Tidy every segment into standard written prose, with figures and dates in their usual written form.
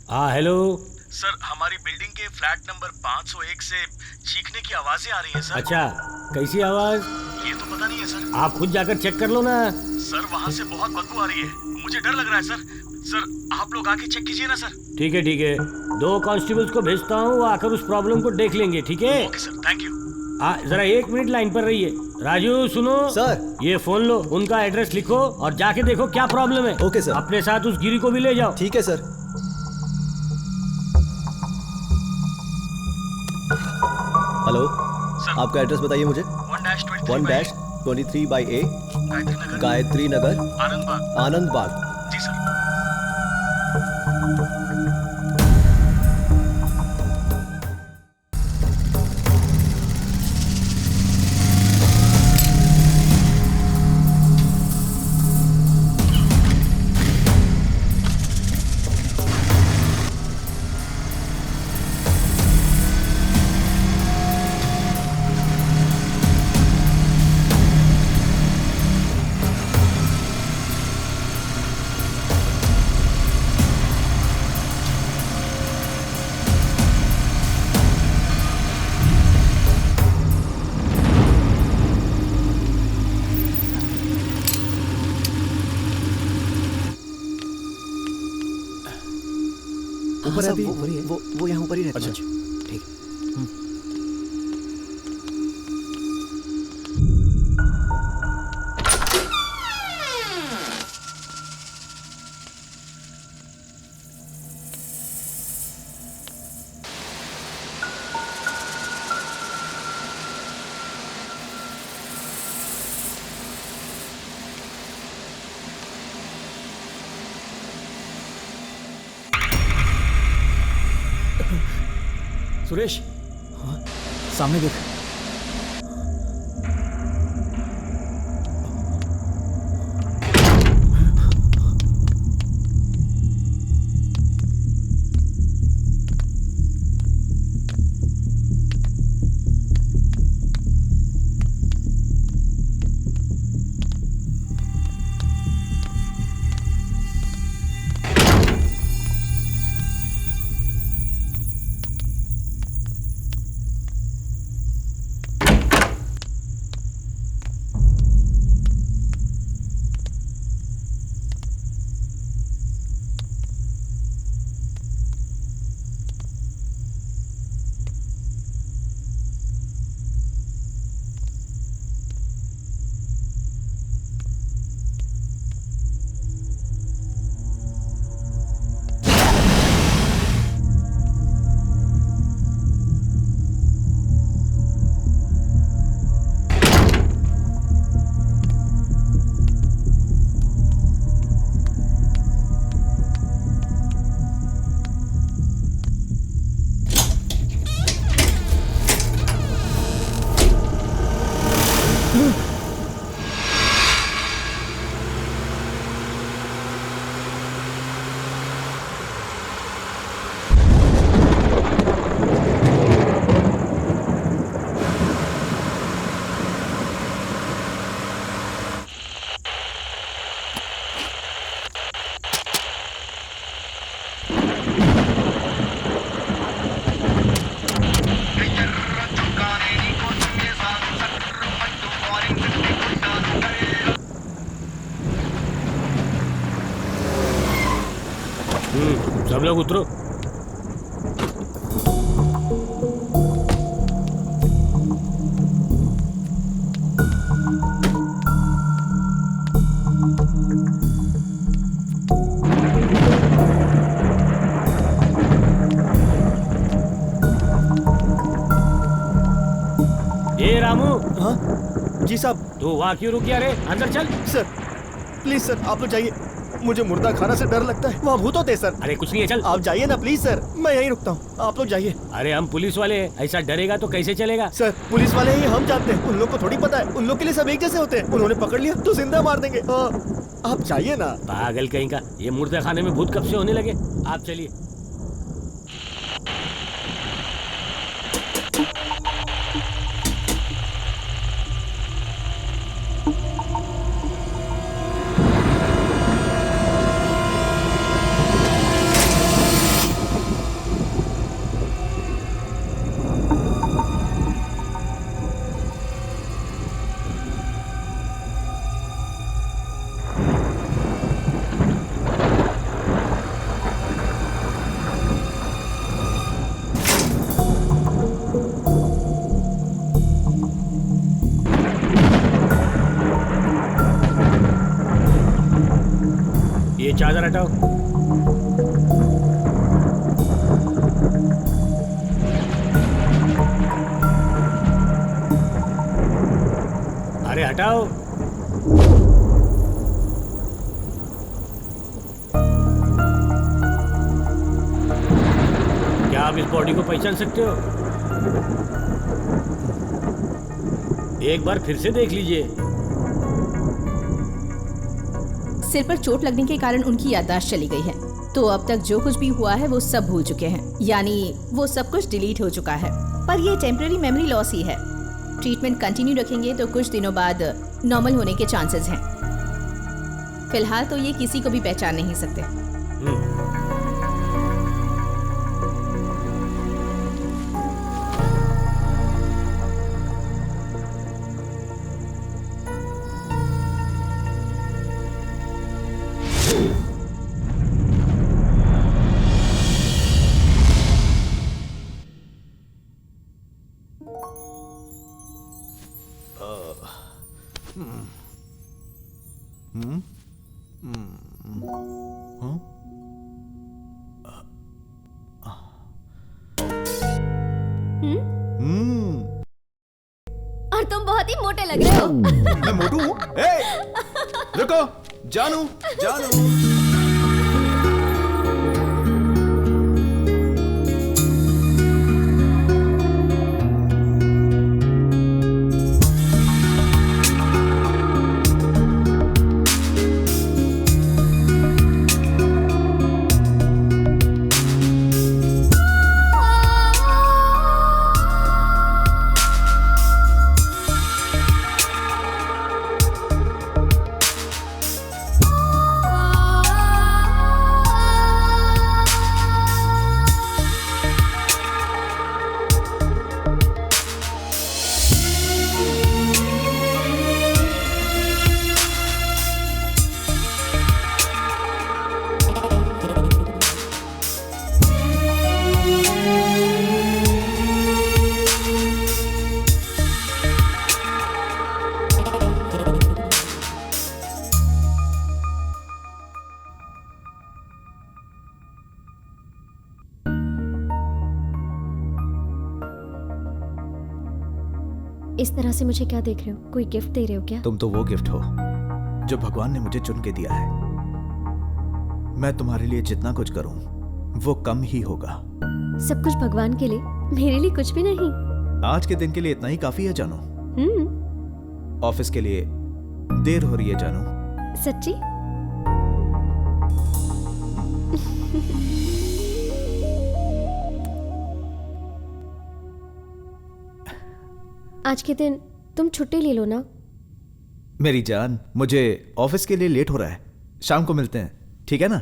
हाँ hello. Sir, हमारी building के फ्लैट नंबर 501 से चीखने की आवाजें आ रही हैं सर। अच्छा, कैसी आवाज? ये तो पता नहीं है सर। आप खुद जाकर चेक कर लो ना। सर, वहाँ से बहुत बदबू आ रही है, मुझे डर लग रहा है सर। सर, आप लोग आके चेक कीजिए ना सर। ठीक है ठीक है, 2 कांस्टेबल्स को भेजता हूँ, वो आकर उस प्रॉब्लम को देख लेंगे, ठीक है? Okay sir, thank you. जरा 1 मिनट लाइन पर रहिए। राजू सुनो सर। ये फोन लो, उनका एड्रेस लिखो और जाके देखो क्या प्रॉब्लम है। Okay sir. अपने साथ उस गिरी को भी ले जाओ। ठीक है सर। हेलो सर, आपका एड्रेस बताइए मुझे। 1-23/A, 1-23/A गायत्री नगर आनंद बाग। आनंद बाग। जी सर। ऊपर रहती है वो यहाँ ऊपर ही रहती है। अच्छा। ठीक। सुरेश, सामने देख। सब लोग उतरो। ए रामू। हाँ जी साहब। तू वहाँ क्यों रुक गया रे? अंदर चल। सर प्लीज सर, आप लोग जाइए, मुझे मुर्दा खाना से डर लगता है, वहाँ भूत होते हैं सर। अरे कुछ नहीं है, चल। आप जाइए ना प्लीज सर, मैं यहीं रुकता हूँ, आप लोग जाइए। अरे हम पुलिस वाले हैं, ऐसा डरेगा तो कैसे चलेगा? सर पुलिस वाले हैं, हम जानते हैं, उन लोग को थोड़ी पता है, उन लोग के लिए सब एक जैसे होते हैं, उन्होंने पकड़ लिया तो जिंदा मार देंगे। हाँ आप जाइए ना। पागल कहीं का, ये मुर्दा खाने में भूत कब से होने लगे? आप चलिए। चादर हटाओ। अरे हटाओ। क्या आप इस बॉडी को पहचान सकते हो? एक बार फिर से देख लीजिए। सिर पर चोट लगने के कारण उनकी याददाश्त चली गई है, तो अब तक जो कुछ भी हुआ है वो सब भूल चुके हैं, यानी वो सब कुछ डिलीट हो चुका है। पर ये टेम्पररी मेमोरी लॉस ही है। ट्रीटमेंट कंटिन्यू रखेंगे तो कुछ दिनों बाद नॉर्मल होने के चांसेस हैं। फिलहाल तो ये किसी को भी पहचान नहीं सकते। और तुम बहुत ही मोटे लग रहे हो। मैं मोटू हूँ? रुको, जानू, जानू। इस तरह से मुझे क्या देख रहे हो? कोई गिफ्ट दे रहे हो क्या? तुम तो वो गिफ्ट हो जो भगवान ने मुझे चुन के दिया है। मैं तुम्हारे लिए जितना कुछ करूं वो कम ही होगा। सब कुछ भगवान के लिए, मेरे लिए कुछ भी नहीं। आज के दिन के लिए इतना ही काफी है जानू। ऑफिस के लिए देर हो रही है जानू। सच्ची? आज के दिन तुम छुट्टी ले लो ना। मेरी जान, मुझे ऑफिस के लिए लेट हो रहा है। शाम को मिलते हैं, ठीक है ना?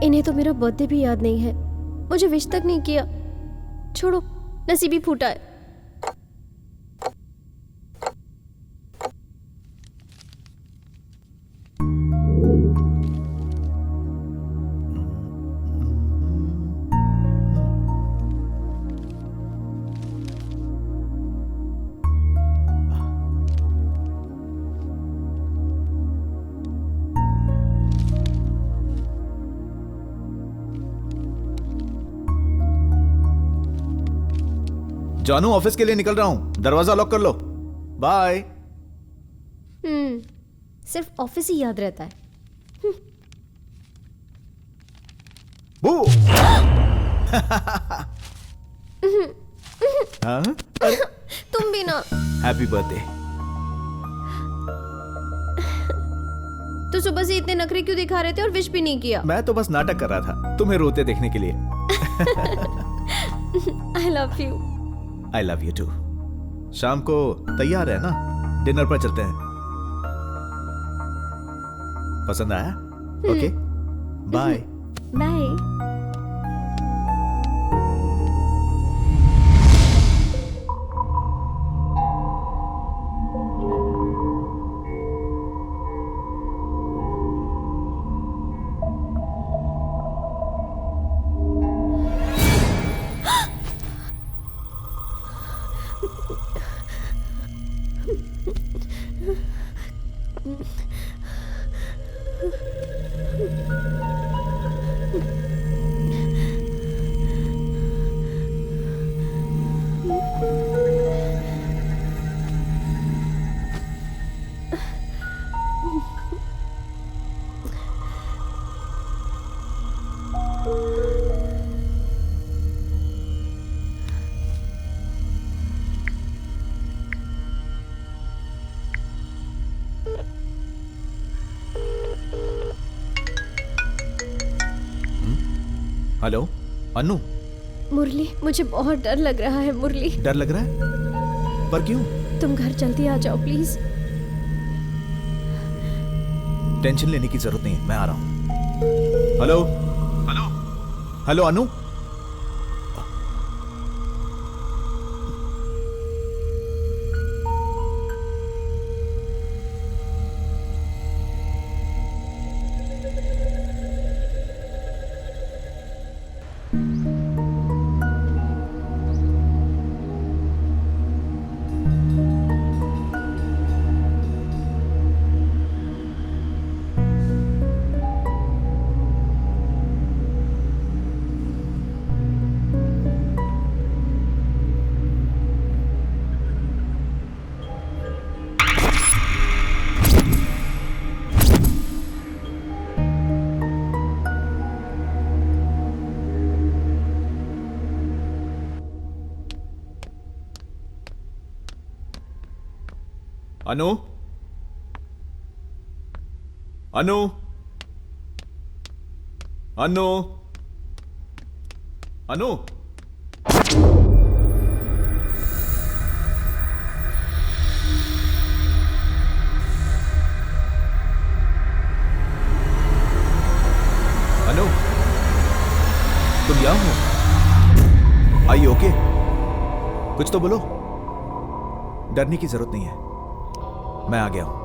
इन्हें तो मेरा बर्थडे भी याद नहीं है, मुझे विश तक नहीं किया। छोड़ो, नसीब ही फूटा है। जानू, ऑफिस के लिए निकल रहा हूं, दरवाजा लॉक कर लो। बाय। सिर्फ ऑफिस ही याद रहता है। बू। हाँ? तुम भी ना। Happy birthday. तो सुबह से इतने नखरे क्यों दिखा रहे थे और विश भी नहीं किया? मैं तो बस नाटक कर रहा था, तुम्हें रोते देखने के लिए। I love you. I love you too. शाम को तैयार है ना? डिनर पर चलते हैं। पसंद आया? Okay, bye. Bye. Hello Anu, Murali, मुझे बहुत डर लग रहा है मुरली। डर लग रहा है? पर क्यों? तुम घर जल्दी आ जाओ प्लीज। टेंशन लेने की जरूरत नहीं है, मैं आ रहा हूं। हेलो हेलो हेलो अनु, अनु, अनु, अनु, अनु। अनु, तुम यहाँ हो? आई ओके? कुछ तो बोलो। डरने की जरूरत नहीं है, मैं आ गया हूं।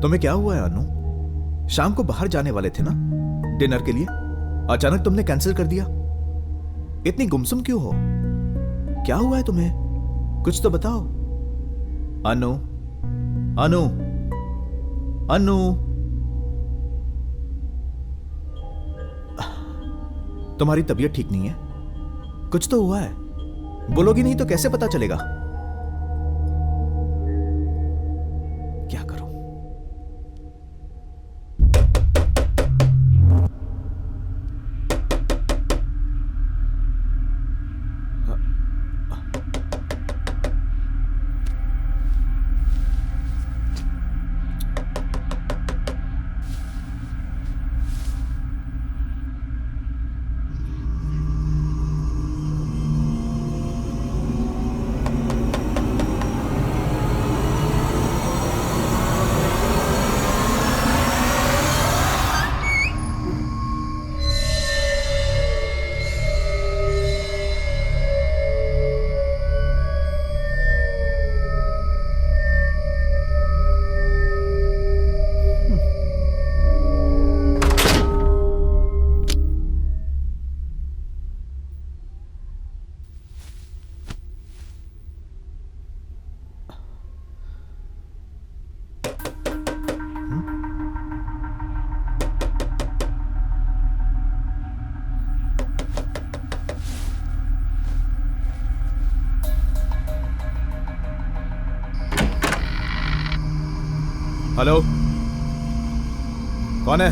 तुम्हें क्या हुआ है अनु? शाम को बाहर जाने वाले थे ना डिनर के लिए, अचानक तुमने कैंसिल कर दिया। इतनी गुमसुम क्यों हो? क्या हुआ है तुम्हें? कुछ तो बताओ। अनु, अनु, अनु। तुम्हारी तबीयत ठीक नहीं है? कुछ तो हुआ है, बोलोगी नहीं तो कैसे पता चलेगा? क्या करूं? हेलो, कौन है?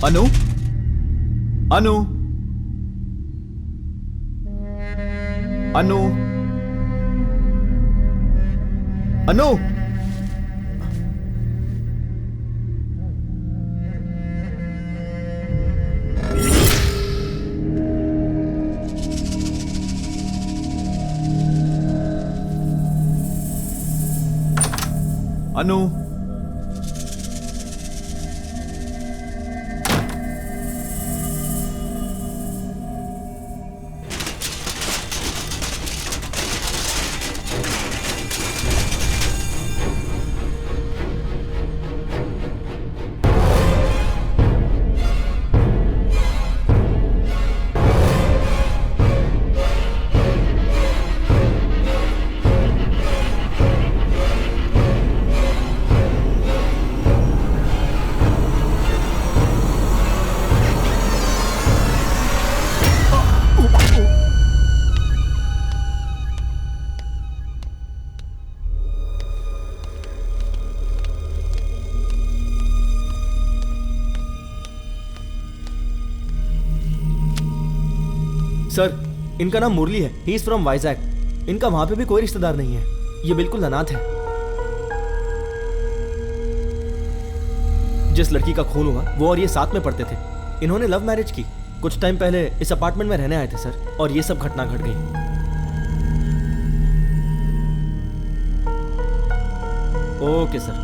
अनु, अनु, अनु, अनु। अनु, सर, इनका नाम मुरली है। He is from Vizag. इनका वहां पे भी कोई रिश्तेदार नहीं है। ये बिल्कुल अनाथ है। जिस लड़की का खून हुआ वो और ये साथ में पढ़ते थे। इन्होंने लव मैरिज की। कुछ टाइम पहले इस अपार्टमेंट में रहने आए थे सर, और ये सब घटना घट गई। Okay sir.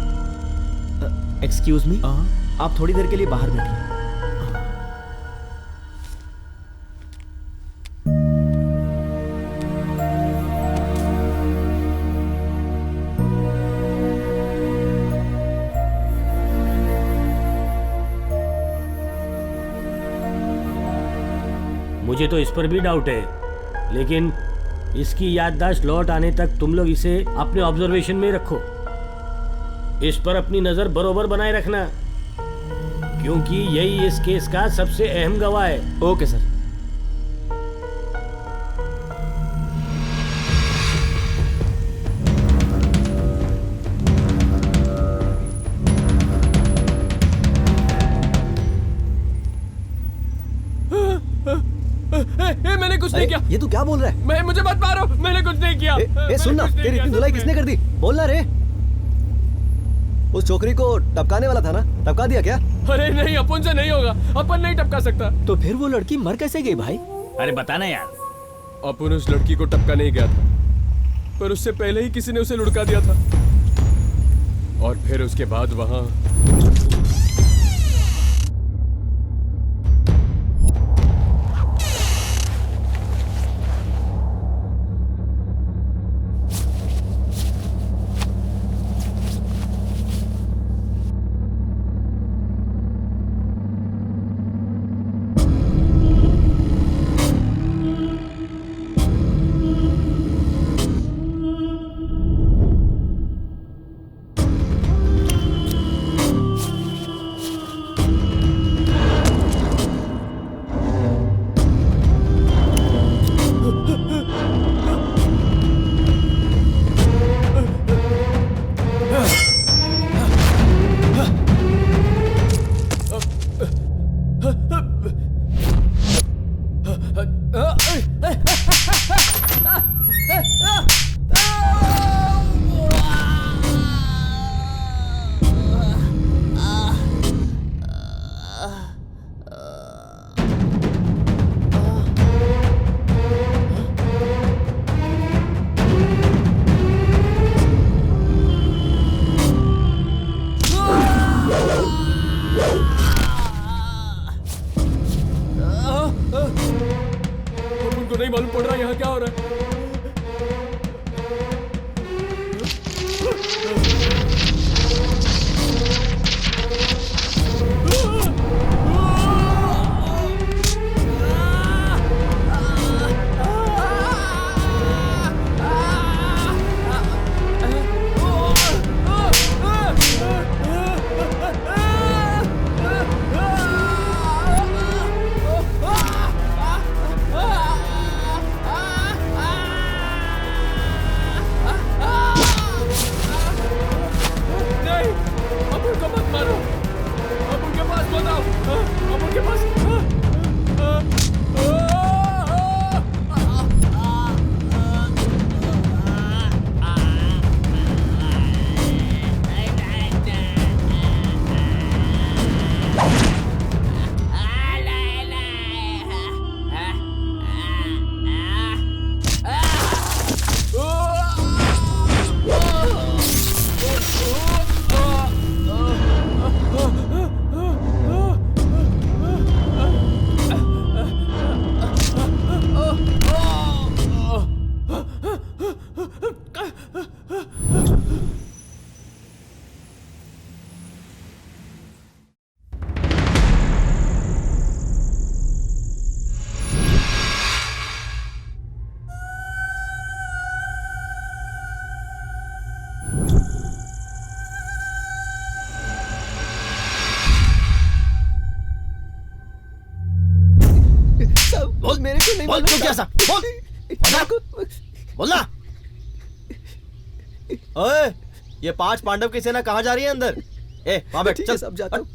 एक्सक्यूज मी, आप थोड़ी देर के लिए बाहर बैठिए। मुझे तो इस पर भी डाउट है, लेकिन इसकी याददाश्त लौट आने तक तुम लोग इसे अपने ऑब्जर्वेशन में रखो। इस पर अपनी नजर बरोबर बनाए रखना, क्योंकि यही इस केस का सबसे अहम गवाह है। Okay sir. मैंने कुछ नहीं किया। ये तू क्या बोल रहा है? मुझे मत मारो, मैंने कुछ नहीं किया। सुन ना, तेरी इतनी धुलाई किसने कर दी? बोलना रे। उस छोकरी को टपकाने वाला था ना, टपका दिया क्या? अरे नहीं, अपन से नहीं होगा, अपन नहीं टपका सकता। तो फिर वो लड़की मर कैसे गई भाई? अरे बताना यार। अपन उस लड़की को टपका नहीं गया था, पर उससे पहले ही किसी ने उसे लुढ़का दिया था, और फिर उसके बाद वहां उनको नहीं मालूम पड़ रहा यहाँ क्या हो रहा है। बोल मेरे को नहीं बोल मालूम तू क्या सा बोल बोलना। ओए, ये 5 पांडव की सेना कहाँ जा रही है अंदर? ए वहाँ बैठ, चल सब जाता हूँ।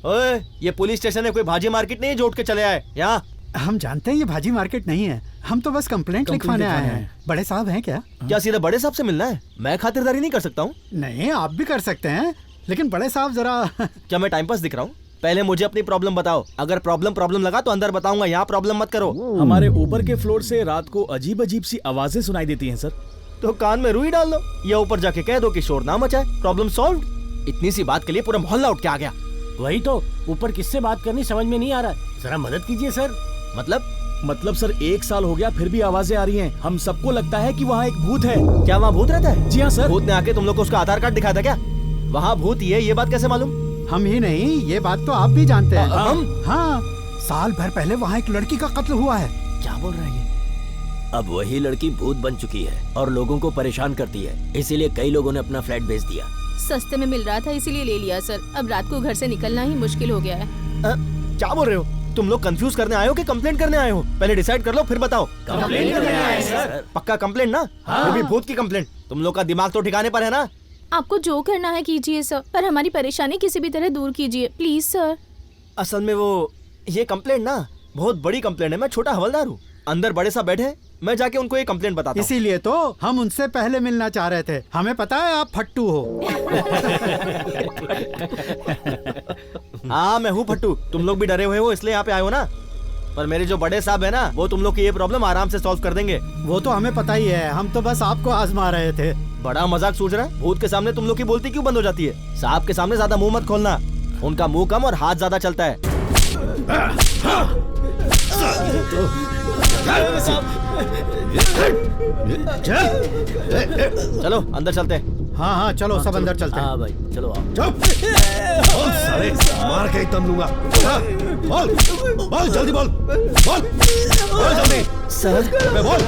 ओए, ये पुलिस स्टेशन है, कोई भाजी मार्केट नहीं है जो उठ के चले आए यहाँ। हम जानते हैं ये भाजी मार्केट नहीं है, हम तो बस कंप्लेंट लिखवाने आए हैं। बड़े साहब हैं क्या? क्या सीधा बड़े साहब से मिलना है? मैं खातिरदारी नहीं कर सकता हूँ। नहीं, आप भी कर सकते हैं, लेकिन बड़े साहब जरा क्या मैं टाइम पास दिख रहा हूँ? पहले मुझे अपनी प्रॉब्लम बताओ, अगर प्रॉब्लम लगा तो अंदर बताऊंगा, यहाँ प्रॉब्लम मत करो। हमारे ऊपर के फ्लोर से रात को अजीब अजीब सी आवाजें सुनाई देती हैं सर। तो कान में रुई डाल दो या ऊपर जाके कह दो कि शोर ना मचाए, प्रॉब्लम सॉल्व। इतनी सी बात के लिए पूरा मोहल्ला उठ के आ गया। वही तो, ऊपर किससे बात करनी समझ में नहीं आ रहा है, जरा मदद कीजिए सर। मतलब सर 1 साल हो गया फिर भी आवाजें आ रही हैं। हम सबको लगता है कि वहाँ एक भूत है। क्या वहाँ भूत रहता है? जी हाँ सर। भूत ने आके तुम लोग को उसका आधार कार्ड दिखाया था क्या? वहाँ भूत ही है, ये बात कैसे मालूम? हम ही नहीं, ये बात तो आप भी जानते हैं। हम? हाँ, साल भर पहले वहाँ एक लड़की का कत्ल हुआ है। क्या बोल रहे हैं? अब वही लड़की भूत बन चुकी है और लोगों को परेशान करती है, इसीलिए कई लोगों ने अपना फ्लैट बेच दिया। सस्ते में मिल रहा था इसीलिए ले लिया सर। अब रात को घर से निकलना ही मुश्किल हो गया है। क्या बोल रहे हो? तुम लोग कंफ्यूज करने आए हो कि कंप्लेंट करने आए हो? पहले डिसाइड कर लो फिर बताओ। कंप्लेंट करने आए सर। पक्का कंप्लेंट ना? वो भी भूत की कंप्लेंट। तुम लोग का दिमाग तो ठिकाने पर है ना? आपको जो करना है कीजिए सर, पर हमारी परेशानी किसी भी तरह दूर कीजिए प्लीज सर। असल में वो ये कंप्लेंट ना बहुत बड़ी कंप्लेंट है। मैं छोटा हवलदार हूँ, अंदर बड़े साहब बैठे हैं, मैं जाके उनको ये कंप्लेंट बताता हूँ। इसीलिए तो हम उनसे पहले मिलना चाह रहे थे। हमें पता है आप फट्टू हो। हाँ मैं हूँ फट्टू, तुम लोग भी डरे हुए हो इसलिए यहाँ पे आए हो ना। पर मेरे जो बड़े साहब है ना, वो तुम लोग की ये प्रॉब्लम आराम से सॉल्व कर देंगे। वो तो हमें पता ही है, हम तो बस आपको आजमा रहे थे। बड़ा मजाक सूझ रहा है? भूत के सामने तुम लोग की बोलती क्यों बंद हो जाती है? साहब के सामने ज्यादा मुंह मत खोलना, उनका मुंह कम और हाथ ज्यादा चलता है। चलो अंदर चलते हैं। हाँ हाँ चलो सब अंदर चलते हैं। हाँ भाई चलो आओ। साले मार के ही दम लूंगा। बोल जल्दी बोल जल्दी सर बोल।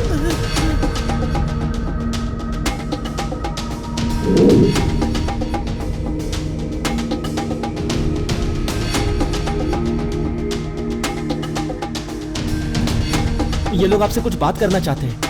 ये लोग आपसे कुछ बात करना चाहते हैं।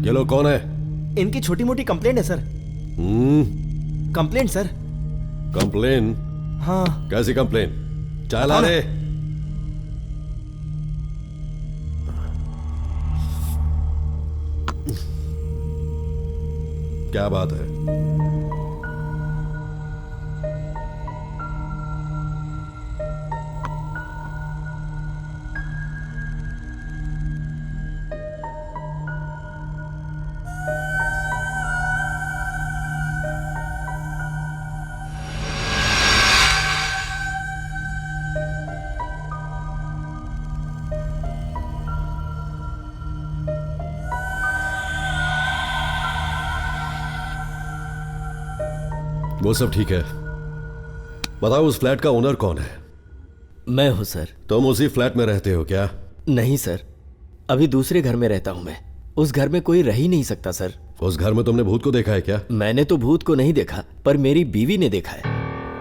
ये लोग कौन है? इनकी छोटी मोटी कंप्लेंट है सर। Complaint sir. कंप्लेन? हाँ। कैसी कंप्लेन? चाय ला रहे? क्या बात है? वो सब ठीक है, बताओ उस फ्लैट का ओनर कौन है? मैं हूँ सर। तुम उसी फ्लैट में रहते हो क्या? नहीं सर, अभी दूसरे घर में रहता हूँ मैं। उस घर में कोई रह ही नहीं सकता सर। उस घर में तुमने भूत को देखा है क्या? मैंने तो भूत को नहीं देखा, पर मेरी बीवी ने देखा है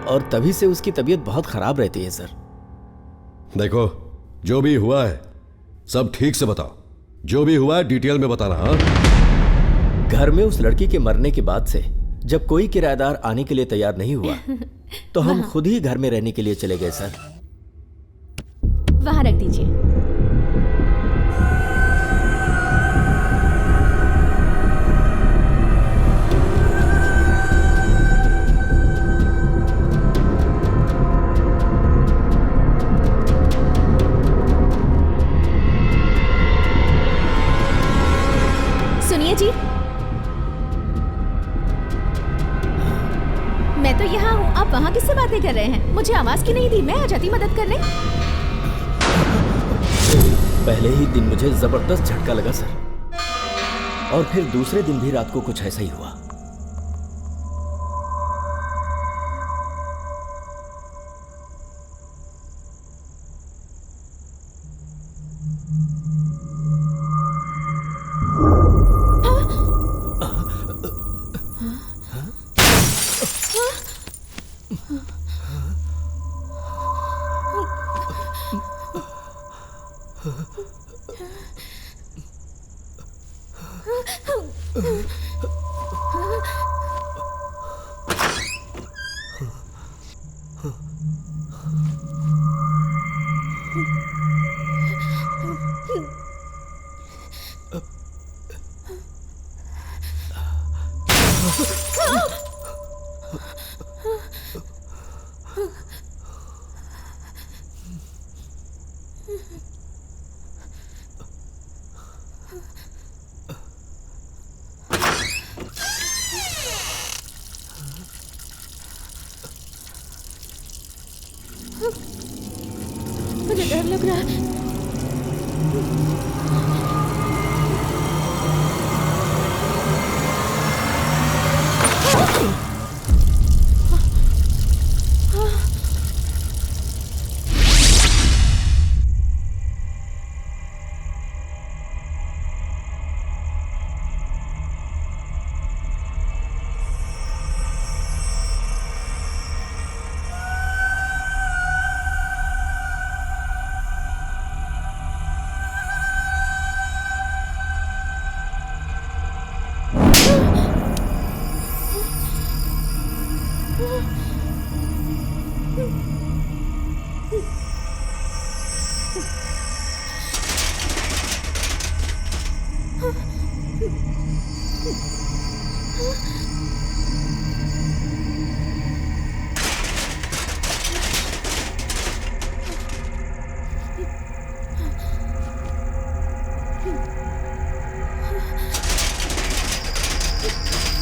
और तभी से उसकी तबीयत बहुत खराब रहती है सर। देखो जो भी हुआ है सब ठीक से बताओ, जो भी हुआ है डिटेल में बताना। हाँ? घर में उस लड़की के मरने के बाद से जब कोई किराएदार आने के लिए तैयार नहीं हुआ तो हम खुद ही घर में रहने के लिए चले गए सर। वहां रख दीजिए। सुनिए जी, मैं तो यहाँ हूँ, आप वहाँ किससे बातें कर रहे हैं? मुझे आवाज क्यों नहीं दी? मैं आ जाती मदद करने। पहले ही दिन मुझे जबरदस्त झटका लगा सर, और फिर दूसरे दिन भी रात को कुछ ऐसा ही हुआ। मुझे डर लग रहा है।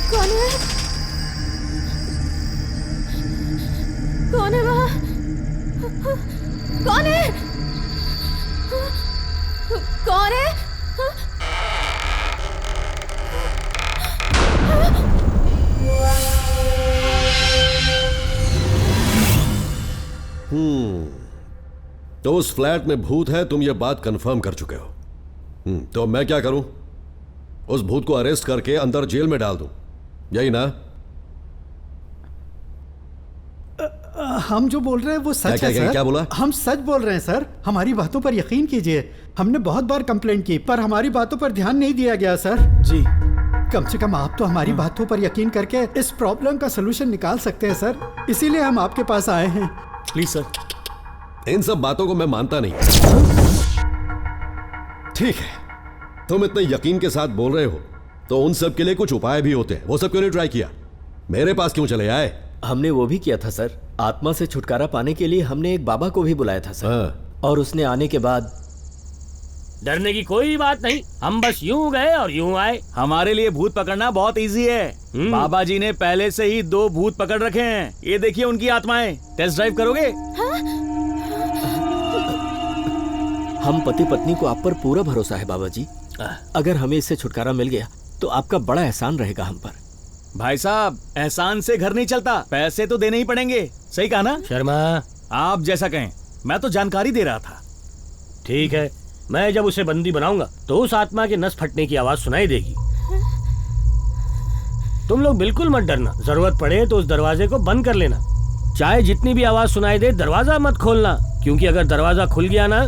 कौन है? कौन है वहाँ? कौन है? कौन है? तो उस फ्लैट में भूत है, तुम ये बात कंफर्म कर चुके हो। तो मैं क्या करूं? उस भूत को अरेस्ट करके अंदर जेल में डाल दूं, यही ना? हम जो बोल रहे हैं वो सच है सर। क्या बोला? हम सच बोल रहे हैं सर, हमारी बातों पर यकीन कीजिए। हमने बहुत बार कंप्लेंट की पर हमारी बातों पर ध्यान नहीं दिया गया सर। जी, कम से कम आप तो हमारी बातों पर यकीन करके इस प्रॉब्लम का सलूशन निकाल सकते हैं सर, इसीलिए हम आपके पास आए हैं। Please sir. इन सब बातों को मैं मानता नहीं। ठीक है, तुम इतने यकीन के साथ बोल रहे हो तो उन सब के लिए कुछ उपाय भी होते हैं, वो सब क्यों नहीं ट्राई किया? मेरे पास क्यों चले आए? हमने वो भी किया था सर। आत्मा से छुटकारा पाने के लिए हमने एक बाबा को भी बुलाया था सर। और उसने आने के बाद डरने की कोई बात नहीं, हम बस यूं गए और यूं आए। हमारे लिए भूत पकड़ना बहुत इजी है। बाबा जी ने पहले से ही 2 भूत पकड़ रखे हैं। ये देखिए उनकी आत्माएं। टेस्ट ड्राइव करोगे? हम पति पत्नी को आप पर पूरा भरोसा है बाबा जी। अगर हमें इससे छुटकारा मिल गया तो आपका बड़ा एहसान रहेगा हम पर। भाई साहब, एहसान से घर नहीं चलता, पैसे तो देने ही पड़ेंगे। सही कहा ना शर्मा? आप जैसा कहें, मैं तो जानकारी दे रहा था। ठीक है, मैं जब उसे बंदी बनाऊंगा तो उस आत्मा के नस फटने की आवाज सुनाई देगी। तुम लोग बिल्कुल मत डरना, जरूरत पड़े तो उस दरवाजे को बंद कर लेना। चाहे जितनी भी आवाज सुनाई दे, दरवाजा मत खोलना, क्योंकि अगर दरवाजा खुल गया ना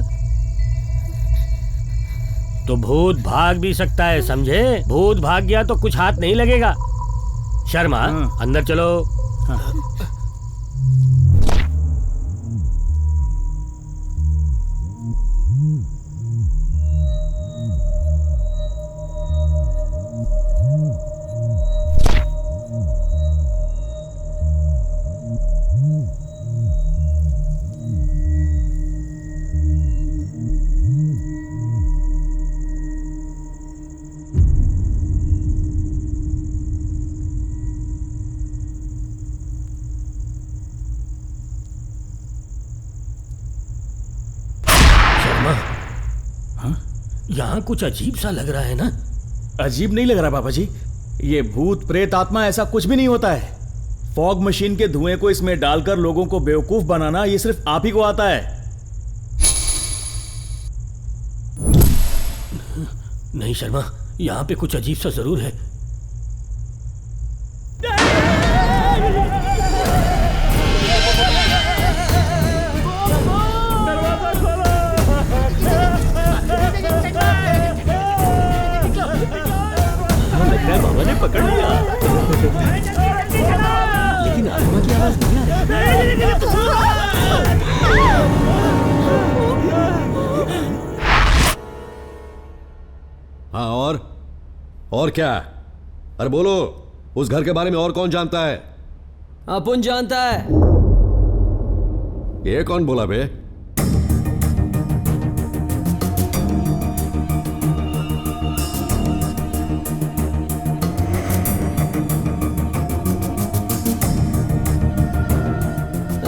तो भूत भाग भी सकता है, समझे? भूत भाग गया तो कुछ हाथ नहीं लगेगा। शर्मा, अंदर चलो। यहाँ कुछ अजीब सा लग रहा है ना? अजीब नहीं लग रहा बाबा जी, ये भूत प्रेत आत्मा ऐसा कुछ भी नहीं होता है। फॉग मशीन के धुएं को इसमें डालकर लोगों को बेवकूफ बनाना ये सिर्फ आप ही को आता है। नहीं शर्मा, यहाँ पे कुछ अजीब सा जरूर है। दरवाजा खोलो। हाँ और क्या? अरे बोलो, उस घर के बारे में और कौन जानता है? अपुन जानता है। ये कौन बोला बे?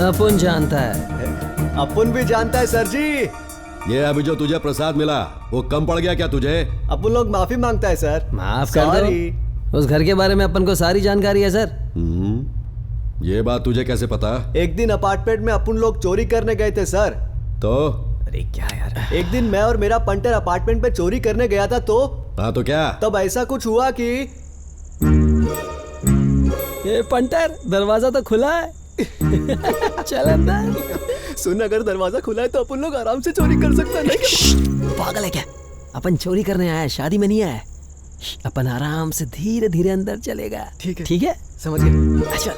अपुन जानता है। अपुन भी जानता है सर जी। ये अभी जो तुझे प्रसाद मिला वो कम पड़ गया क्या तुझे? अपुन लोग माफी मांगता है सर। माफ कर दो। उस घर के बारे में अपन को सारी जानकारी है सर। ये बात तुझे कैसे पता? एक दिन अपार्टमेंट में अपन लोग चोरी करने गए थे सर। तो अरे क्या यार, एक दिन मैं और मेरा पंटर अपार्टमेंट पे चोरी करने गया था तो हाँ तो क्या? तब ऐसा कुछ हुआ कि ये पंटर दरवाजा तो खुला है। चल अंदर। सुन, अगर दरवाजा खुला है तो अपन लोग आराम से चोरी कर सकते हैं। पागल है क्या? अपन चोरी करने आया है, शादी में नहीं आया। अपन आराम से धीरे धीरे अंदर चलेगा। ठीक है, ठीक है, समझ गए। चल।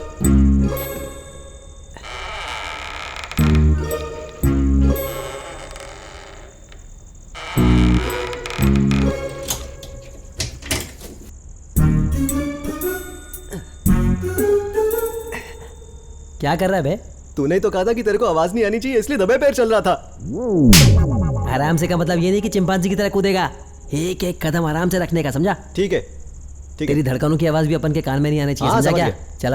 क्या कर रहा है बे? तूने तो कहा था कि तेरे को आवाज नहीं आनी चाहिए, इसलिए दबे पैर चल रहा था। आराम से का मतलब ये नहीं कि चिंपांजी की तरह कूदेगा। एक एक कदम आराम से रखने का, समझा? ठीक है। तेरी धड़कनों की आवाज भी अपन के कान में नहीं आनी चाहिए, समझा क्या? चल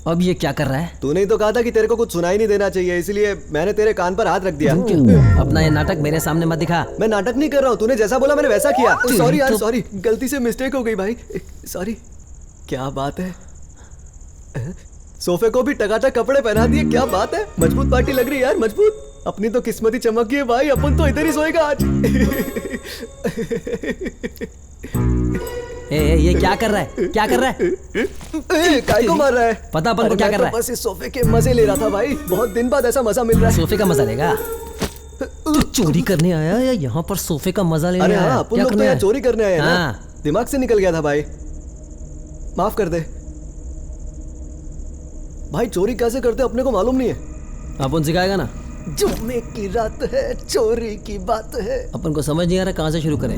अब ये क्या कर रहा है? तूने ही तो कहा था कि तेरे को कुछ सुनाई नहीं देना चाहिए, इसलिए मैंने तेरे कान पर हाथ रख दिया। अपना ये नाटक मेरे सामने मत दिखा। मैं नाटक नहीं कर रहा हूँ, तूने जैसा बोला मैंने वैसा किया। सॉरी यार, सॉरी, गलती से मिस्टेक हो गई भाई, सॉरी। क्या बात है, सोफे को भी टकाटक कपड़े पहना दिए, क्या बात है, मजबूत पार्टी लग रही है यार, मजबूत। अपनी तो किस्मत ही चमक गई है भाई, अपन तो इधर ही सोएगा आज। ये क्या कर रहा है? क्या कर रहा है? काय को मार रहा है? पता अपन को क्या कर रहा है? बस इस सोफे के मजे ले रहा था भाई, बहुत दिन बाद ऐसा मजा मिल रहा है। सोफे का मजा लेगा? चोरी करने आया या यहाँ पर सोफे का मजा लेने आया? अरे हाँ, अपन लोग तो यहाँ चोरी करने आए हैं ना। दिमाग से निकल गया था भाई, माफ कर दे भाई। चोरी कैसे करते अपने को मालूम नहीं है। अपन सिखाएगा ना। जुम्मे की रात है, चोरी की बात है। अपन को समझ नहीं आ रहा कहाँ से शुरू करें।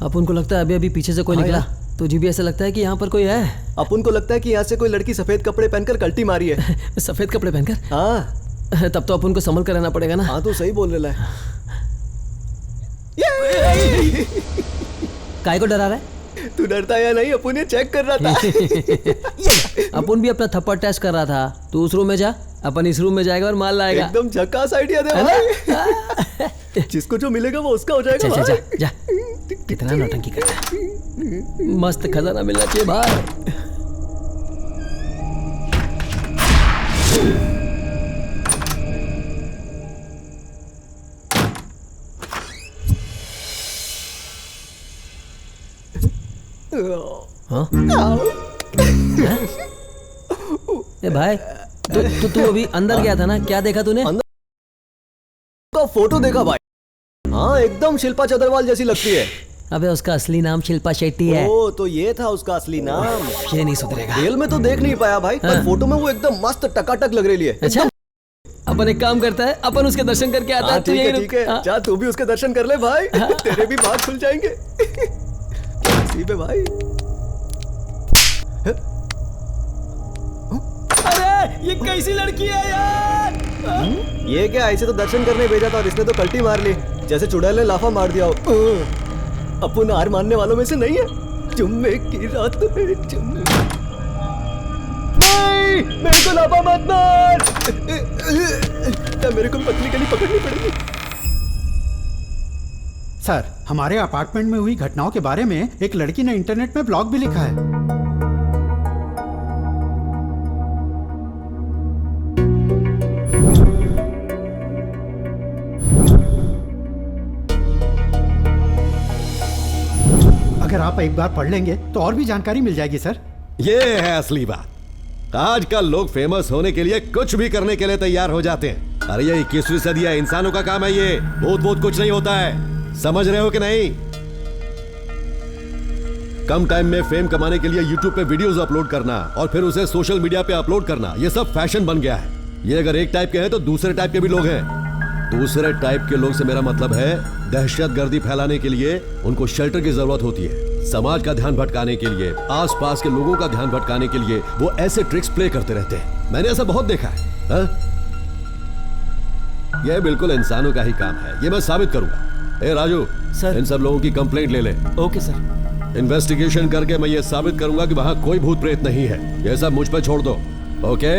अपन को लगता है अभी अभी पीछे से कोई निकला। तुझे भी ऐसा लगता है कि यहाँ पर कोई है? अपन को लगता है कि यहाँ से कोई लड़की सफेद कपड़े पहनकर कल्टी मारी है। सफेद कपड़े पहनकर? हाँ। तब तो अपन को संभल कर रहना पड़ेगा ना। हाँ तो सही बोल रहा है। काय को डरा रहा है? तू डरता है या नहीं, अपन ये चेक कर रहा था। अपन भी अपना थप्पड़ टेस्ट कर रहा था। तू उस रूम में जा, अपन इस रूम में जाएगा और माल लाएगा। एकदम झकास आइडिया दे भाई। जिसको जो मिलेगा वो उसका हो जाएगा। जा, जा, जा। कितना नौटंकी करता है। मस्त खजाना मिलना चाहिए भाई। हाँ? ए भाई, तू अभी अंदर गया था ना, क्या देखा तूने? का फोटो देखा भाई। हाँ, एकदम शिल्पा चतरवाल जैसी लगती है। अबे उसका असली नाम शिल्पा शेट्टी है। ओ, तो ये था उसका असली नाम। ये नहीं सुधरेगा। रियल में तो देख नहीं पाया भाई, पर फोटो में वो एकदम मस्त टकाटक लग रही है। अच्छा, अपन एक काम करता है, अपन उसके दर्शन करके आता है। ठीक है, ठीक है। जा तू भी उसके दर्शन कर ले भाई, तेरे भी भाग खुल जाएंगे। भाई, अरे ये कैसी लड़की है यार? ये क्या, ऐसे तो दर्शन करने भेजा था और इसने तो कल्टी मार ली, जैसे चुड़ैल ने लाफा मार दिया हो। अपन हार मानने वालों में से नहीं है। जुम्मे की रात है, जुम्मे। नहीं, मेरे को लाफा मत मार। मेरे को पतली गली पकड़नी पड़ेगी। सर, हमारे अपार्टमेंट में हुई घटनाओं के बारे में एक लड़की ने इंटरनेट में ब्लॉग भी लिखा है। अगर आप एक बार पढ़ लेंगे तो और भी जानकारी मिल जाएगी सर। ये है असली बात। आजकल लोग फेमस होने के लिए कुछ भी करने के लिए तैयार हो जाते हैं। अरे ये 21वीं सदी है, इंसानों का काम है ये। बहुत कुछ नहीं होता है, समझ रहे हो कि नहीं? कम टाइम में फेम कमाने के लिए YouTube पे वीडियोस अपलोड करना और फिर उसे सोशल मीडिया पे अपलोड करना, ये सब फैशन बन गया है। ये अगर एक टाइप के हैं तो दूसरे टाइप के भी लोग हैं। दूसरे टाइप के लोग से मेरा मतलब है दहशतगर्दी फैलाने के लिए उनको शेल्टर की जरूरत होती है। समाज का ध्यान भटकाने के लिए, आसपास के लोगों का ध्यान भटकाने के लिए वो ऐसे ट्रिक्स प्ले करते रहते हैं। मैंने ऐसा बहुत देखा है। हा? यह बिल्कुल इंसानों का ही काम है, ये मैं साबित करूंगा। ए राजू सर, इन सब लोगों की कंप्लेंट ले ले। Okay sir. इन्वेस्टिगेशन करके मैं ये साबित करूंगा कि वहां कोई भूत प्रेत नहीं है। ये सब मुझ पे छोड़ दो। Okay?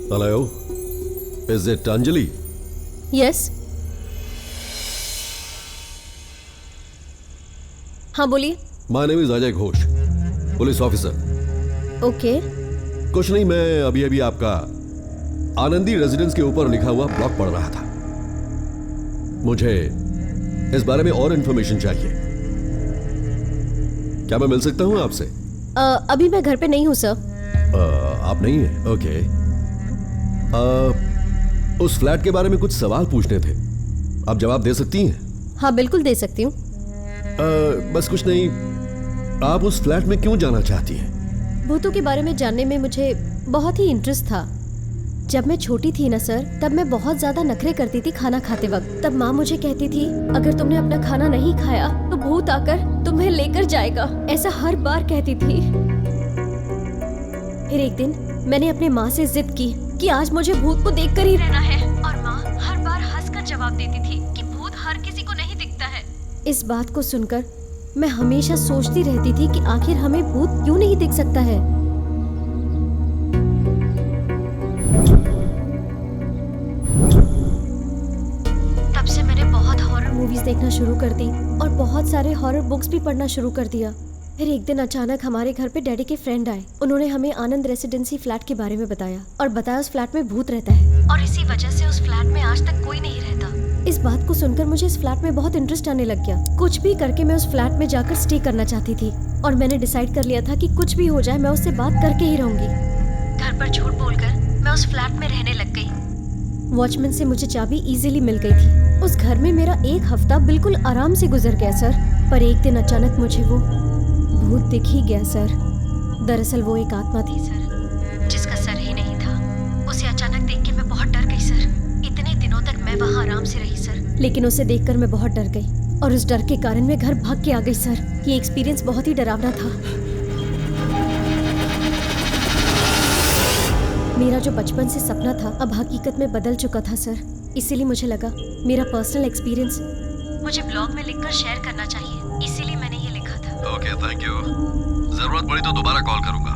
Hello, is it Anjali? Yes. हाँ बोलिए। My name is Ajay Ghosh, police officer. Okay. कुछ नहीं, मैं अभी अभी आपका आनंदी रेजिडेंस के ऊपर लिखा हुआ ब्लॉग पढ़ रहा था। मुझे इस बारे में और इंफॉर्मेशन चाहिए। क्या मैं मिल सकता हूँ आपसे? अभी मैं घर पे नहीं हूँ सर। आप नहीं है? ओके। उस फ्लैट के बारे में कुछ सवाल पूछने थे, आप जवाब दे सकती हैं? हाँ बिल्कुल दे सकती हूँ। बस कुछ नहीं, आप उस फ्लैट में क्यों जाना चाहती हैं? भूतों के बारे में जानने में मुझे बहुत ही इंटरेस्ट था। जब मैं छोटी थी ना सर, तब मैं बहुत ज्यादा नखरे करती थी खाना खाते वक्त। तब माँ मुझे कहती थी अगर तुमने अपना खाना नहीं खाया तो भूत आकर तुम्हें लेकर जाएगा, ऐसा हर बार कहती थी। फिर एक दिन मैंने अपनी माँ से जिद की कि आज मुझे भूत को देखकर ही रहना है, और माँ हर बार हंसकर जवाब देती थी कि भूत हर किसी को नहीं दिखता है। इस बात को सुनकर मैं हमेशा सोचती रहती थी कि आखिर हमें भूत क्यों नहीं दिख सकता है। तब से मैंने बहुत हॉरर मूवीज देखना शुरू कर दी और बहुत सारे हॉरर बुक्स भी पढ़ना शुरू कर दिया। फिर एक दिन अचानक हमारे घर पे डैडी के फ्रेंड आए। उन्होंने हमें आनंद रेसिडेंसी फ्लैट के बारे में बताया और बताया उस फ्लैट में भूत रहता है और इसी वजह से उस फ्लैट में आज तक कोई नहीं रहता। इस बात को सुनकर मुझे इस फ्लैट में बहुत इंटरेस्ट आने लग गया। कुछ भी करके मैं उस फ्लैट में जाकर स्टे करना चाहती थी और मैंने डिसाइड कर लिया था कि कुछ भी हो जाए मैं उससे बात करके ही रहूंगी। घर पर झूठ बोलकर मैं उस फ्लैट में रहने लग गई। वॉचमैन से मुझे चाबी इजीली मिल गई थी। उस घर में मेरा एक हफ्ता बिल्कुल आराम से गुजर गया सर, पर एक दिन अचानक मुझे वो भूत दिख ही गया सर। दरअसल वो एक आत्मा थी सर, जिसका सर ही नहीं था। उसे अचानक देख के मैं बहुत डर गई सर। इतने दिनों तक मैं वहाँ आराम से रही सर, लेकिन उसे देखकर मैं बहुत डर गई और उस डर के कारण मैं घर भाग के आ गई सर। ये एक्सपीरियंस बहुत ही डरावना था। मेरा जो बचपन से सपना था अब हकीकत में बदल चुका था सर। इसीलिए मुझे लगा मेरा पर्सनल एक्सपीरियंस मुझे ब्लॉग में लिखकर शेयर करना चाहिए, इसीलिए मैंने ये लिखा था। Okay, thank you. जरूरत पड़ी तो दोबारा कॉल करूंगा।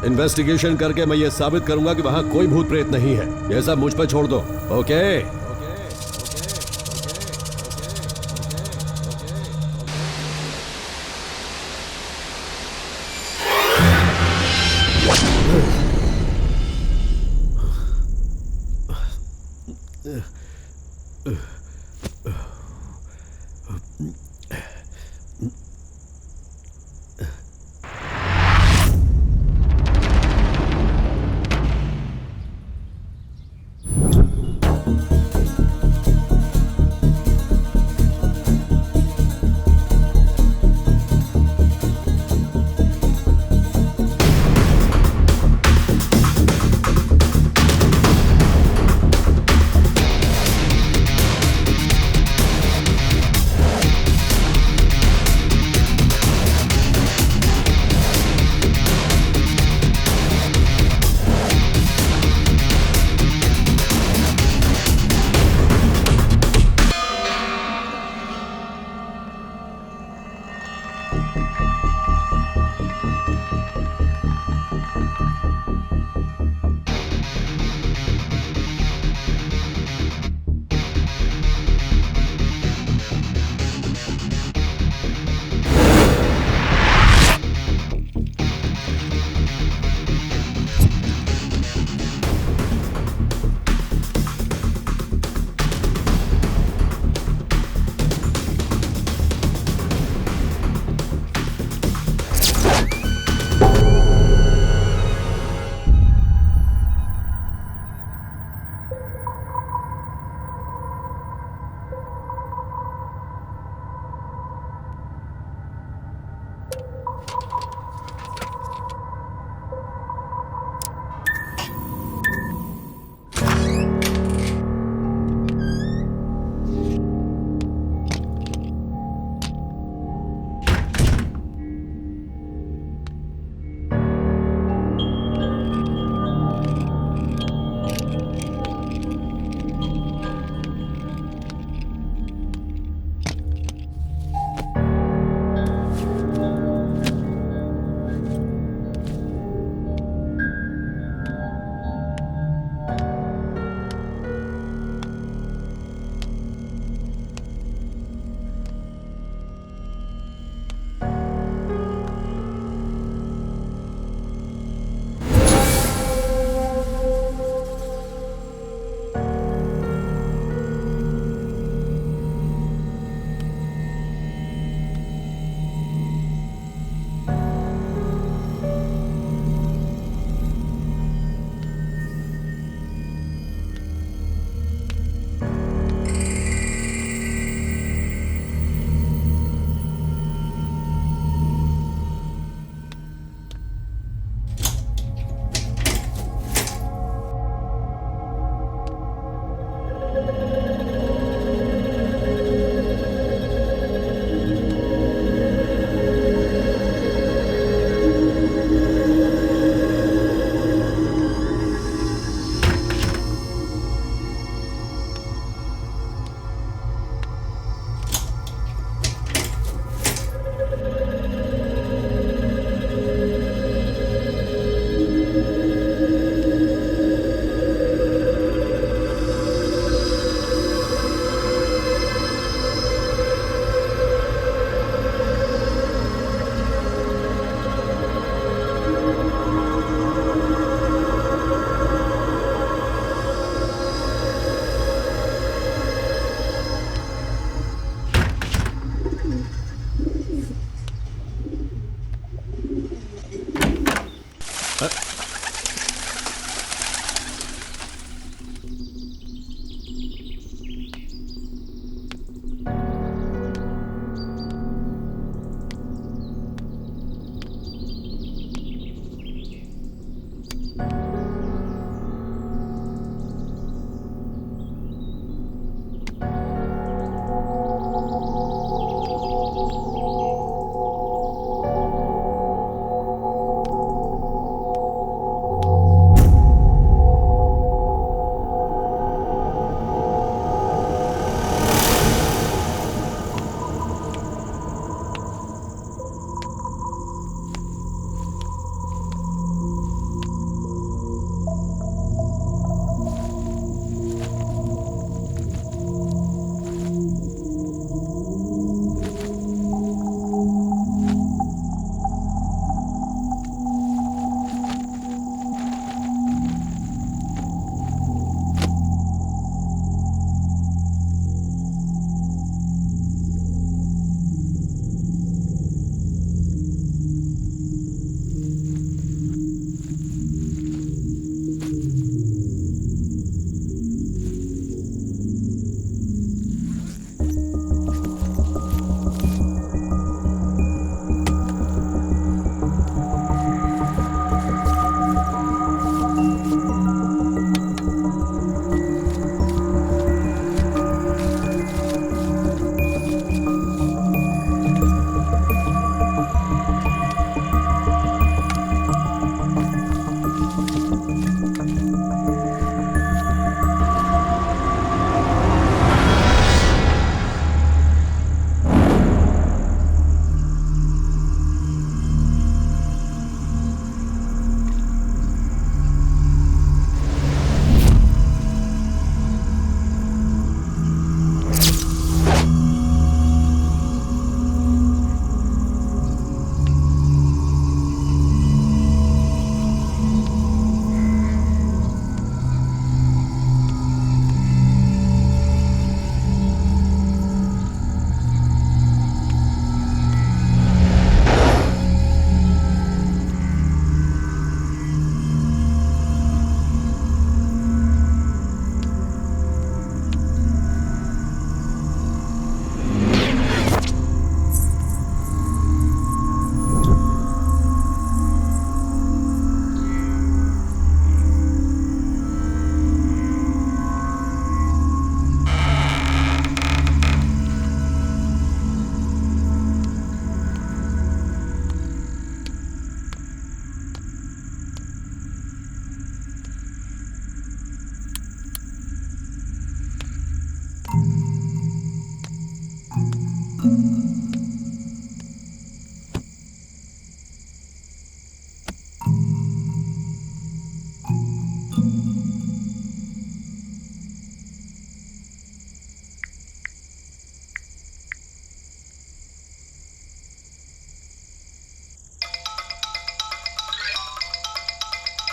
इन्वेस्टिगेशन करके मैं ये साबित करूंगा कि वहां कोई भूत प्रेत नहीं है। ये सब मुझ पर छोड़ दो। ओके?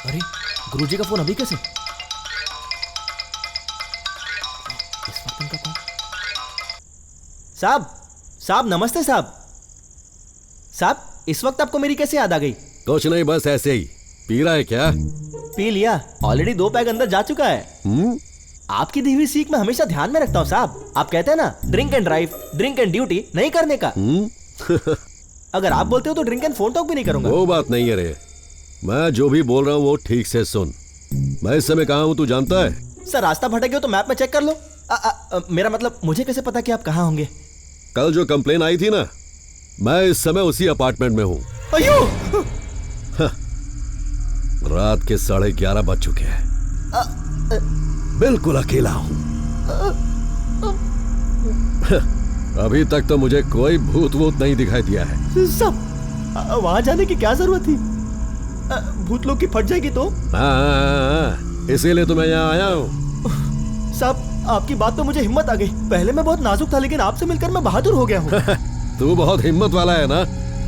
अरे गुरुजी का फोन अभी कैसे? इस वक्त इनका कौन? साहब नमस्ते साहब। इस वक्त आपको मेरी कैसे याद आ गई? कुछ नहीं, बस ऐसे ही। पी रहा है क्या? पी लिया, ऑलरेडी 2 पैग अंदर जा चुका है। आपकी दी हुई सीख मैं हमेशा ध्यान में रखता हूँ साहब। आप कहते हैं ना, drink and drive, drink and duty नहीं करने का। अगर आप बोलते हो तो ड्रिंक एंड फोन टॉक भी नहीं करूंगा। वो बात नहीं है रे, मैं जो भी बोल रहा हूँ वो ठीक से सुन। मैं इस समय कहाँ हूँ तू जानता है? सर रास्ता भटक गया तो मैप में चेक कर लो। मेरा मतलब मुझे कैसे पता कि आप कहाँ होंगे? कल जो कंप्लेन आई थी ना, मैं इस समय उसी अपार्टमेंट में हूँ। अयो! रात के 11:30 बज चुके हैं। बिल्कुल अकेला हूँ। अभी तक तो मुझे कोई भूत वूत नहीं दिखाई दिया है। सब वहां जाने की क्या जरूरत थी? भूत लोग की फट जाएगी तो? हाँ, इसीलिए तो मैं यहाँ आया हूँ। साहब आपकी बात पे मुझे हिम्मत आ गई। पहले मैं बहुत नाजुक था, लेकिन आपसे मिलकर मैं बहादुर हो गया हूँ। तू बहुत हिम्मत वाला है ना?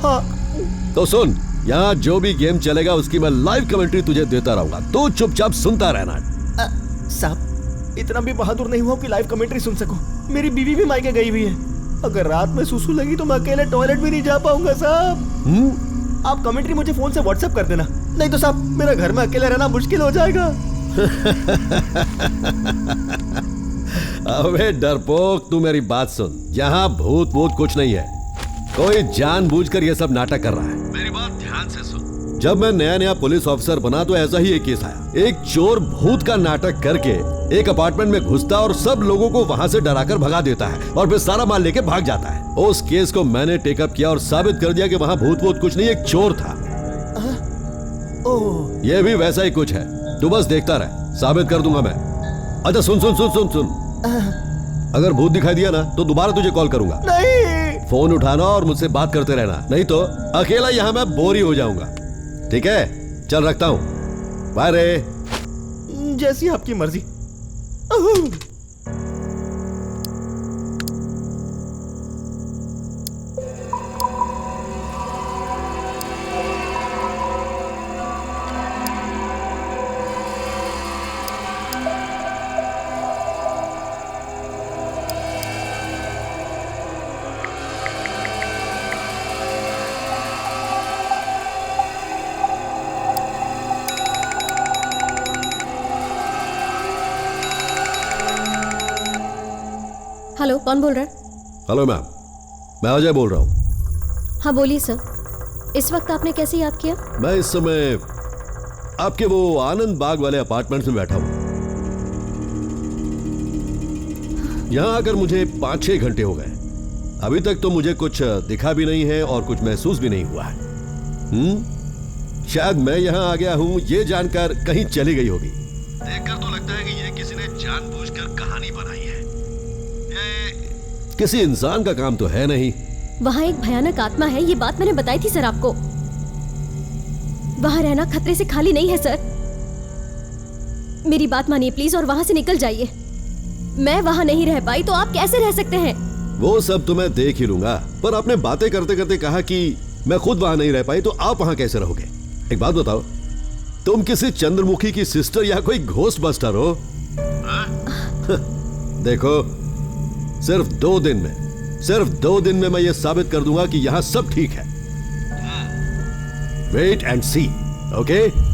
हाँ। तो सुन, यहाँ जो भी गेम चलेगा उसकी मैं लाइव कमेंट्री तुझे देता रहूंगा, तो चुपचाप सुनता रहना। साहब इतना भी बहादुर नहीं हुआ कि लाइव कमेंट्री सुन सकूं। मेरी बीवी भी मायके गई हुई है। अगर रात में सुसु लगी तो मैं अकेले टॉयलेट भी नहीं जा पाऊंगा साहब। आप कमेंट्री मुझे फोन से व्हाट्सएप कर देना, नहीं तो साहब मेरा घर में अकेले रहना मुश्किल हो जाएगा। अबे डरपोक, तू मेरी बात सुन। यहाँ भूत भूत कुछ नहीं है। कोई जानबूझकर ये सब नाटक कर रहा है। मेरी बात ध्यान से सुन। जब मैं नया नया पुलिस ऑफिसर बना तो ऐसा ही एक केस आया। एक चोर भूत का नाटक करके एक अपार्टमेंट में घुसता और सब लोगों को वहां से डराकर भगा देता है और फिर सारा माल लेके भाग जाता है। उस केस को मैंने टेकअप किया और साबित कर दिया कि वहां भूत भूत कुछ नहीं, एक चोर था। ये भी वैसा ही कुछ है, तू बस देखता रह, साबित कर दूंगा मैं। अच्छा सुन सुन सुन सुन सुन, अगर भूत दिखाई दिया ना तो दोबारा तुझे कॉल करूंगा। नहीं, फोन उठाना और मुझसे बात करते रहना, नहीं तो अकेला यहां मैं बोर ही हो जाऊंगा। ठीक है, चल रखता हूं, बाय रे। जैसी आपकी मर्जी। हेलो, कौन बोल रहा है? हेलो मैम, मैं अजय बोल रहा हूँ। हाँ बोलिए सर। इस वक्त आपने कैसे याद किया? मैं इस समय आपके वो आनंद बाग वाले अपार्टमेंट में बैठा हूँ। यहाँ आकर मुझे 5-6 घंटे हो गए। अभी तक तो मुझे कुछ दिखा भी नहीं है और कुछ महसूस भी नहीं हुआ है। शायद मैं यहाँ आ गया हूँ ये जानकर कहीं चली गई होगी। देखकर तो लगता है कि ये किसी ने जानबूझकर कहानी बनाई है। किसी इंसान का काम तो है नहीं। वहाँ एक भयानक आत्मा है, ये बात मैंने बताई थी सर आपको। वहाँ रहना खतरे से खाली नहीं है सर। मेरी बात मानिए प्लीज और वहाँ से निकल जाइए। मैं वहाँ नहीं रह पाई तो आप कैसे रह सकते हैं? वो सब तो मैं देख ही लूंगा, पर आपने बातें करते करते कहा कि मैं खुद वहाँ नहीं रह पाई, तो आप वहाँ कैसे रहोगे? एक बात बताओ, तुम किसी चंद्रमुखी की सिस्टर या कोई घोस्ट बस्टर हो? देखो, सिर्फ 2 दिन में मैं ये साबित कर दूंगा कि यहां सब ठीक है। Wait and see, okay?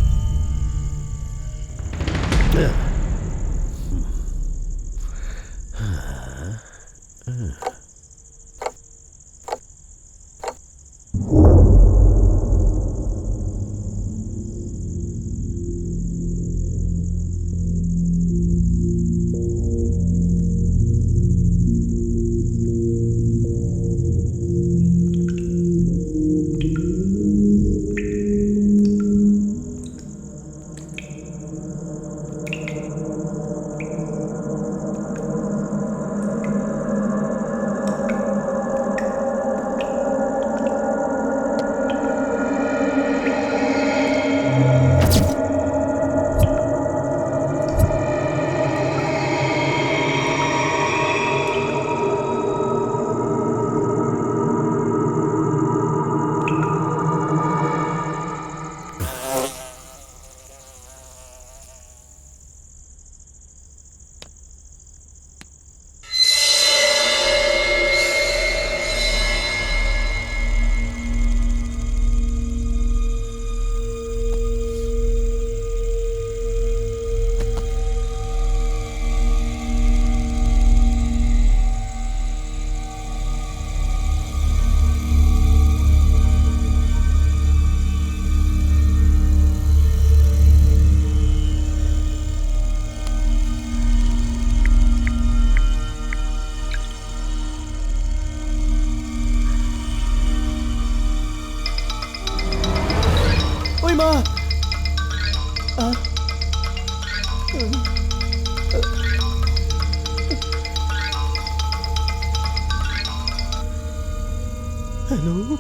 Hello,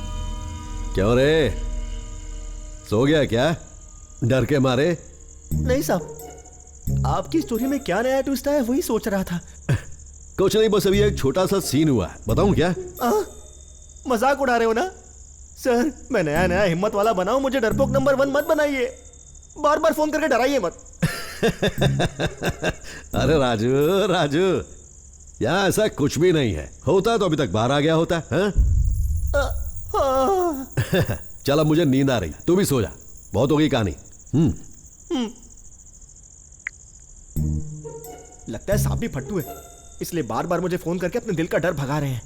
क्यों रे, सो गया क्या डर के मारे? नहीं साहब, आपकी स्टोरी में क्या नया ट्विस्ट है वही सोच रहा था। कुछ नहीं, बस अभी एक छोटा सा सीन हुआ है, बताऊं क्या? मजाक उड़ा रहे हो ना सर? मैं नया नया हिम्मत वाला बनाऊं, मुझे डरपोक नंबर 1 मत बनाइए। बार बार फोन करके डराइए मत। अरे राजू राजू, यहाँ ऐसा कुछ भी नहीं है। होता तो अभी तक बाहर आ गया होता है। चल अब मुझे नींद आ रही, तू भी सो जा। बहुत हो गई कहानी। लगता है सांप भी फट्टू है, इसलिए बार बार मुझे फोन करके अपने दिल का डर भगा रहे हैं।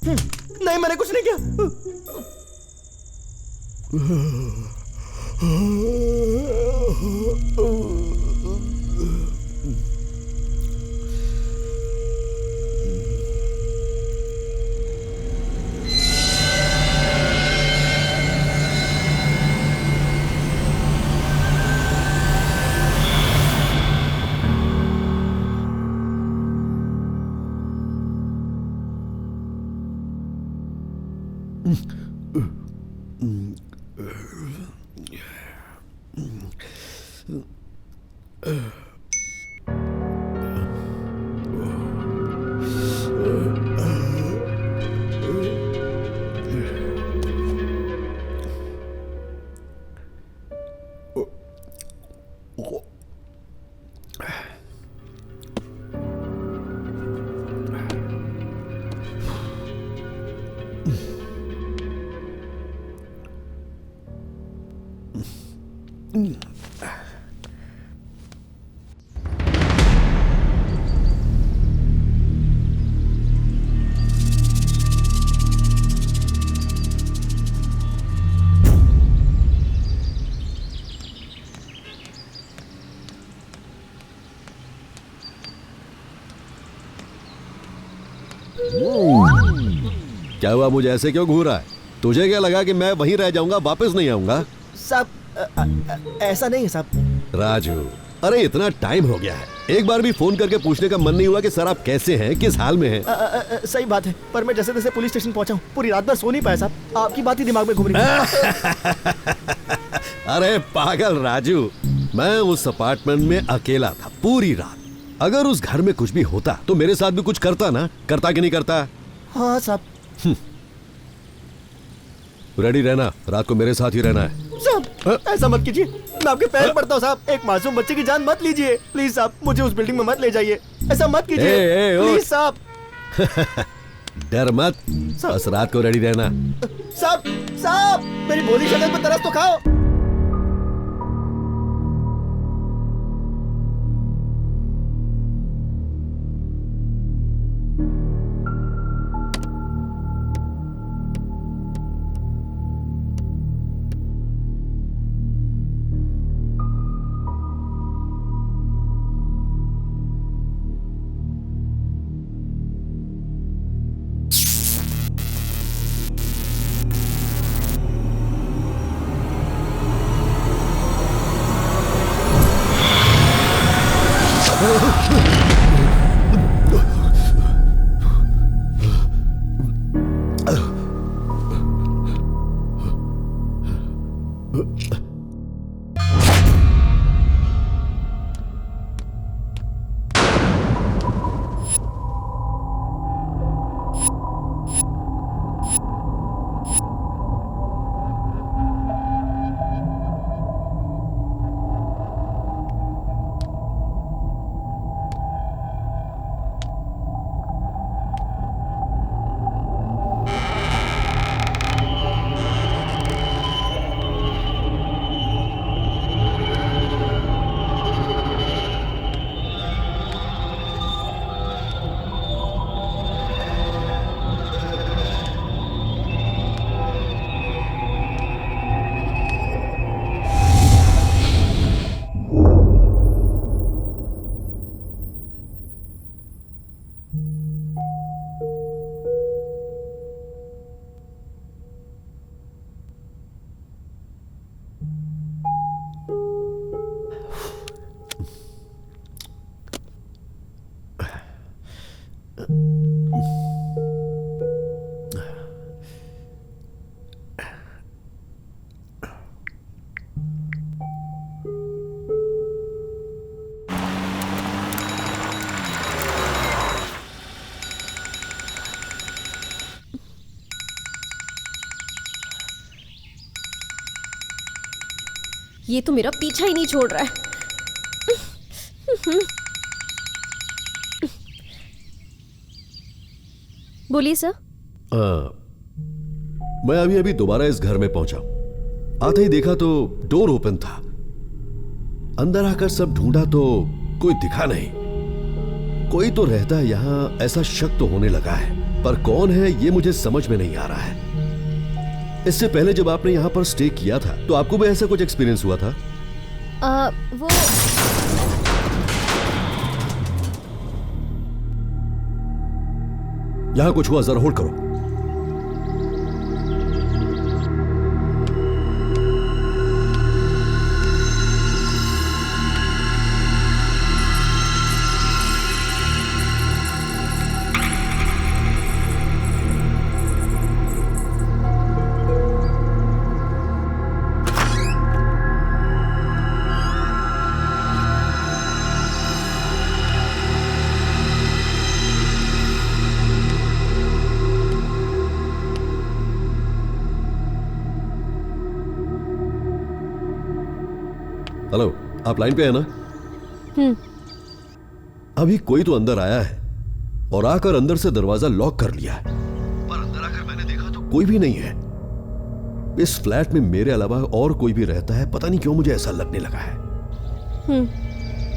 नहीं, मैंने कुछ नहीं किया। क्या हुआ, मुझे ऐसे क्यों घूर रहा है? तुझे क्या लगा कि मैं वहीं रह जाऊंगा, वापस नहीं आऊंगा? साहब ऐसा नहीं है साहब। राजू, अरे इतना टाइम हो गया है, एक बार भी फोन करके पूछने का मन नहीं हुआ कि सर आप कैसे हैं, किस हाल में हैं? सही बात है, पर मैं जैसे तैसे पुलिस स्टेशन पहुंचा हूँ, पूरी रात भर सो नहीं पाया साहब, आपकी बात ही दिमाग में घूम रही है। अरे पागल राजू, मैं उस अपार्टमेंट में अकेला था पूरी रात। अगर उस घर में कुछ भी होता तो मेरे साथ भी कुछ करता ना, करता कि नहीं करता? हाँ साहब। रेडी रहना, रात को मेरे साथ ही रहना है। साहब ऐसा मत कीजिए, मैं आपके पैर पड़ता हूँ साहब, एक मासूम बच्चे की जान मत लीजिए प्लीज साहब, मुझे उस बिल्डिंग में मत ले जाइए, ऐसा मत कीजिए प्लीज साहब। डर मत, बस रात को रेडी रहना। साहब साहब मेरी भोली शक्ल पर तरस तो खाओ। ये तो मेरा पीछा ही नहीं छोड़ रहा है। बोलिए सर। मैं अभी दोबारा इस घर में पहुंचा। आते ही देखा तो डोर ओपन था। अंदर आकर सब ढूंढा तो कोई दिखा नहीं। कोई तो रहता है यहां, ऐसा शक तो होने लगा है, पर कौन है ये मुझे समझ में नहीं आ रहा है। इससे पहले जब आपने यहां पर स्टे किया था तो आपको भी ऐसा कुछ एक्सपीरियंस हुआ था? वो यहां कुछ हुआ, जरा होल्ड करो। हेलो, आप लाइन पे है ना? अभी कोई तो अंदर आया है और आकर अंदर से दरवाजा लॉक कर लिया है, पर अंदर आकर मैंने देखा तो कोई भी नहीं है। इस फ्लैट में मेरे अलावा और कोई भी रहता है, पता नहीं क्यों मुझे ऐसा लगने लगा है।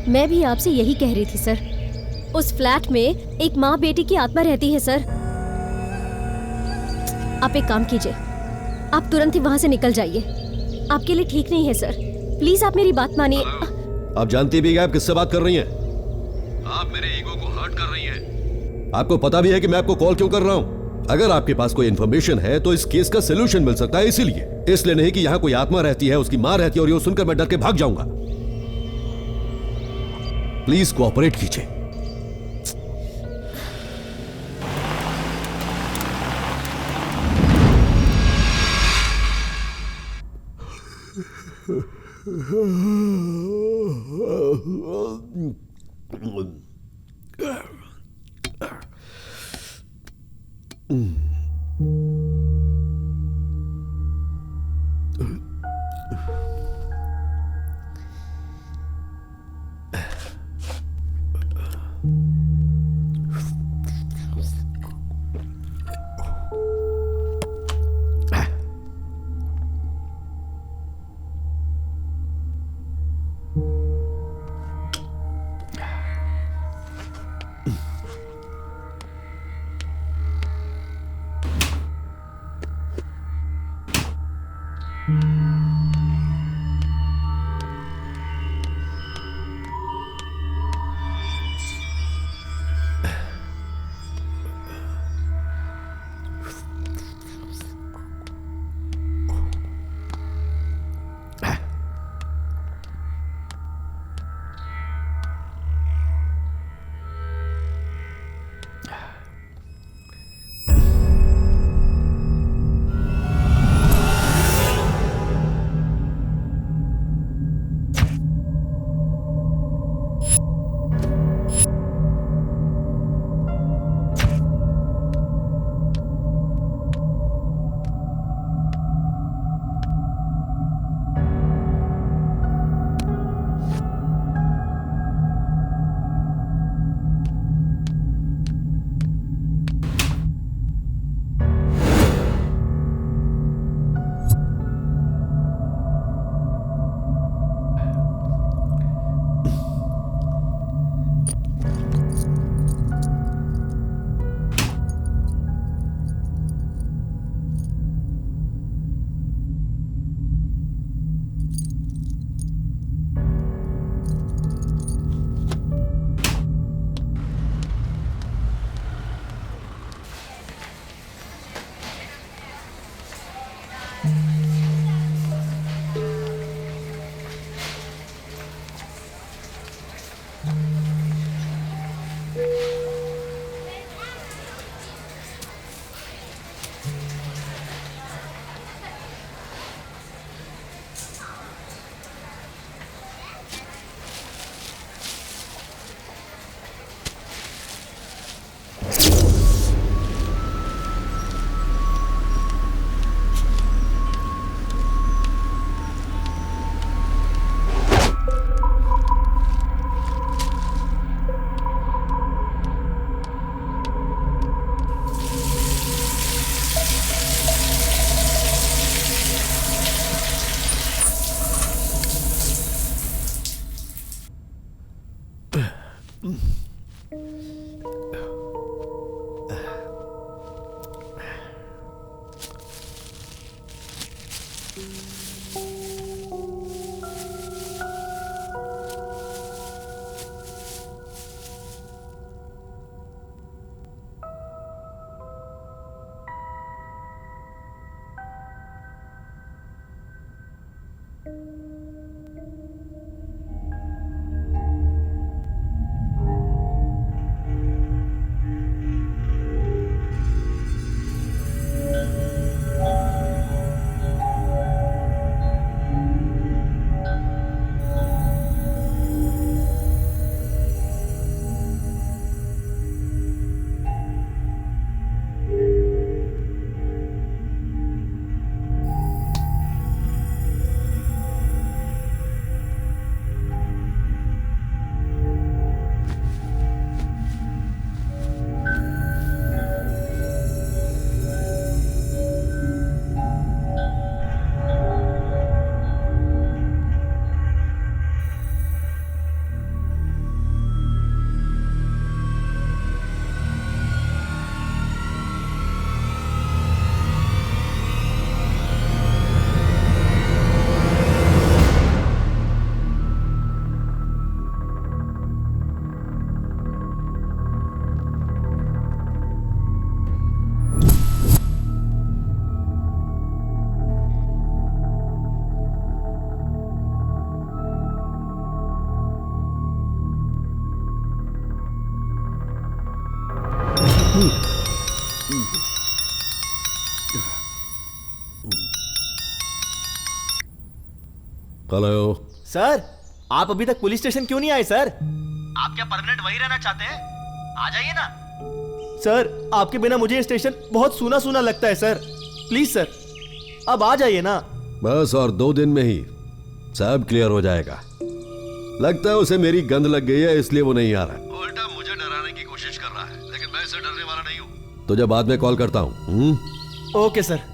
मैं भी आपसे यही कह रही थी सर। उस फ्लैट में एक माँ बेटी की आत्मा रहती है सर। आप एक काम कीजिए, आप तुरंत ही वहां से निकल जाइए। आपके लिए ठीक नहीं है सर। प्लीज आप मेरी बात मानिए। आप जानती भी हैं आप किससे बात कर रही हैं? आप मेरे ईगो को हर्ट कर रही हैं। आपको पता भी है कि मैं आपको कॉल क्यों कर रहा हूं। अगर आपके पास कोई इंफॉर्मेशन है तो इस केस का सोल्यूशन मिल सकता है, इसलिए नहीं कि यहां कोई आत्मा रहती है, उसकी मां रहती है और ये सुनकर मैं डर के भाग जाऊंगा। प्लीज कोऑपरेट कीजिए। हेलो सर, आप अभी तक पुलिस स्टेशन क्यों नहीं आए सर? आप क्या परमानेंट वहीं रहना चाहते हैं? आ जाइए ना। सर, आपके बिना मुझे ये स्टेशन बहुत सूना सूना लगता है सर। प्लीज सर, अब आ जाइए ना। बस और 2 दिन में ही सब क्लियर हो जाएगा। लगता है उसे मेरी गंद लग गई है, इसलिए वो नहीं आ रहा है। उल्टा मुझे डराने की कोशिश कर रहा है, लेकिन मैं इसे डरने वाला नहीं हूँ। तुझे बाद में कॉल करता हूँ। Okay sir.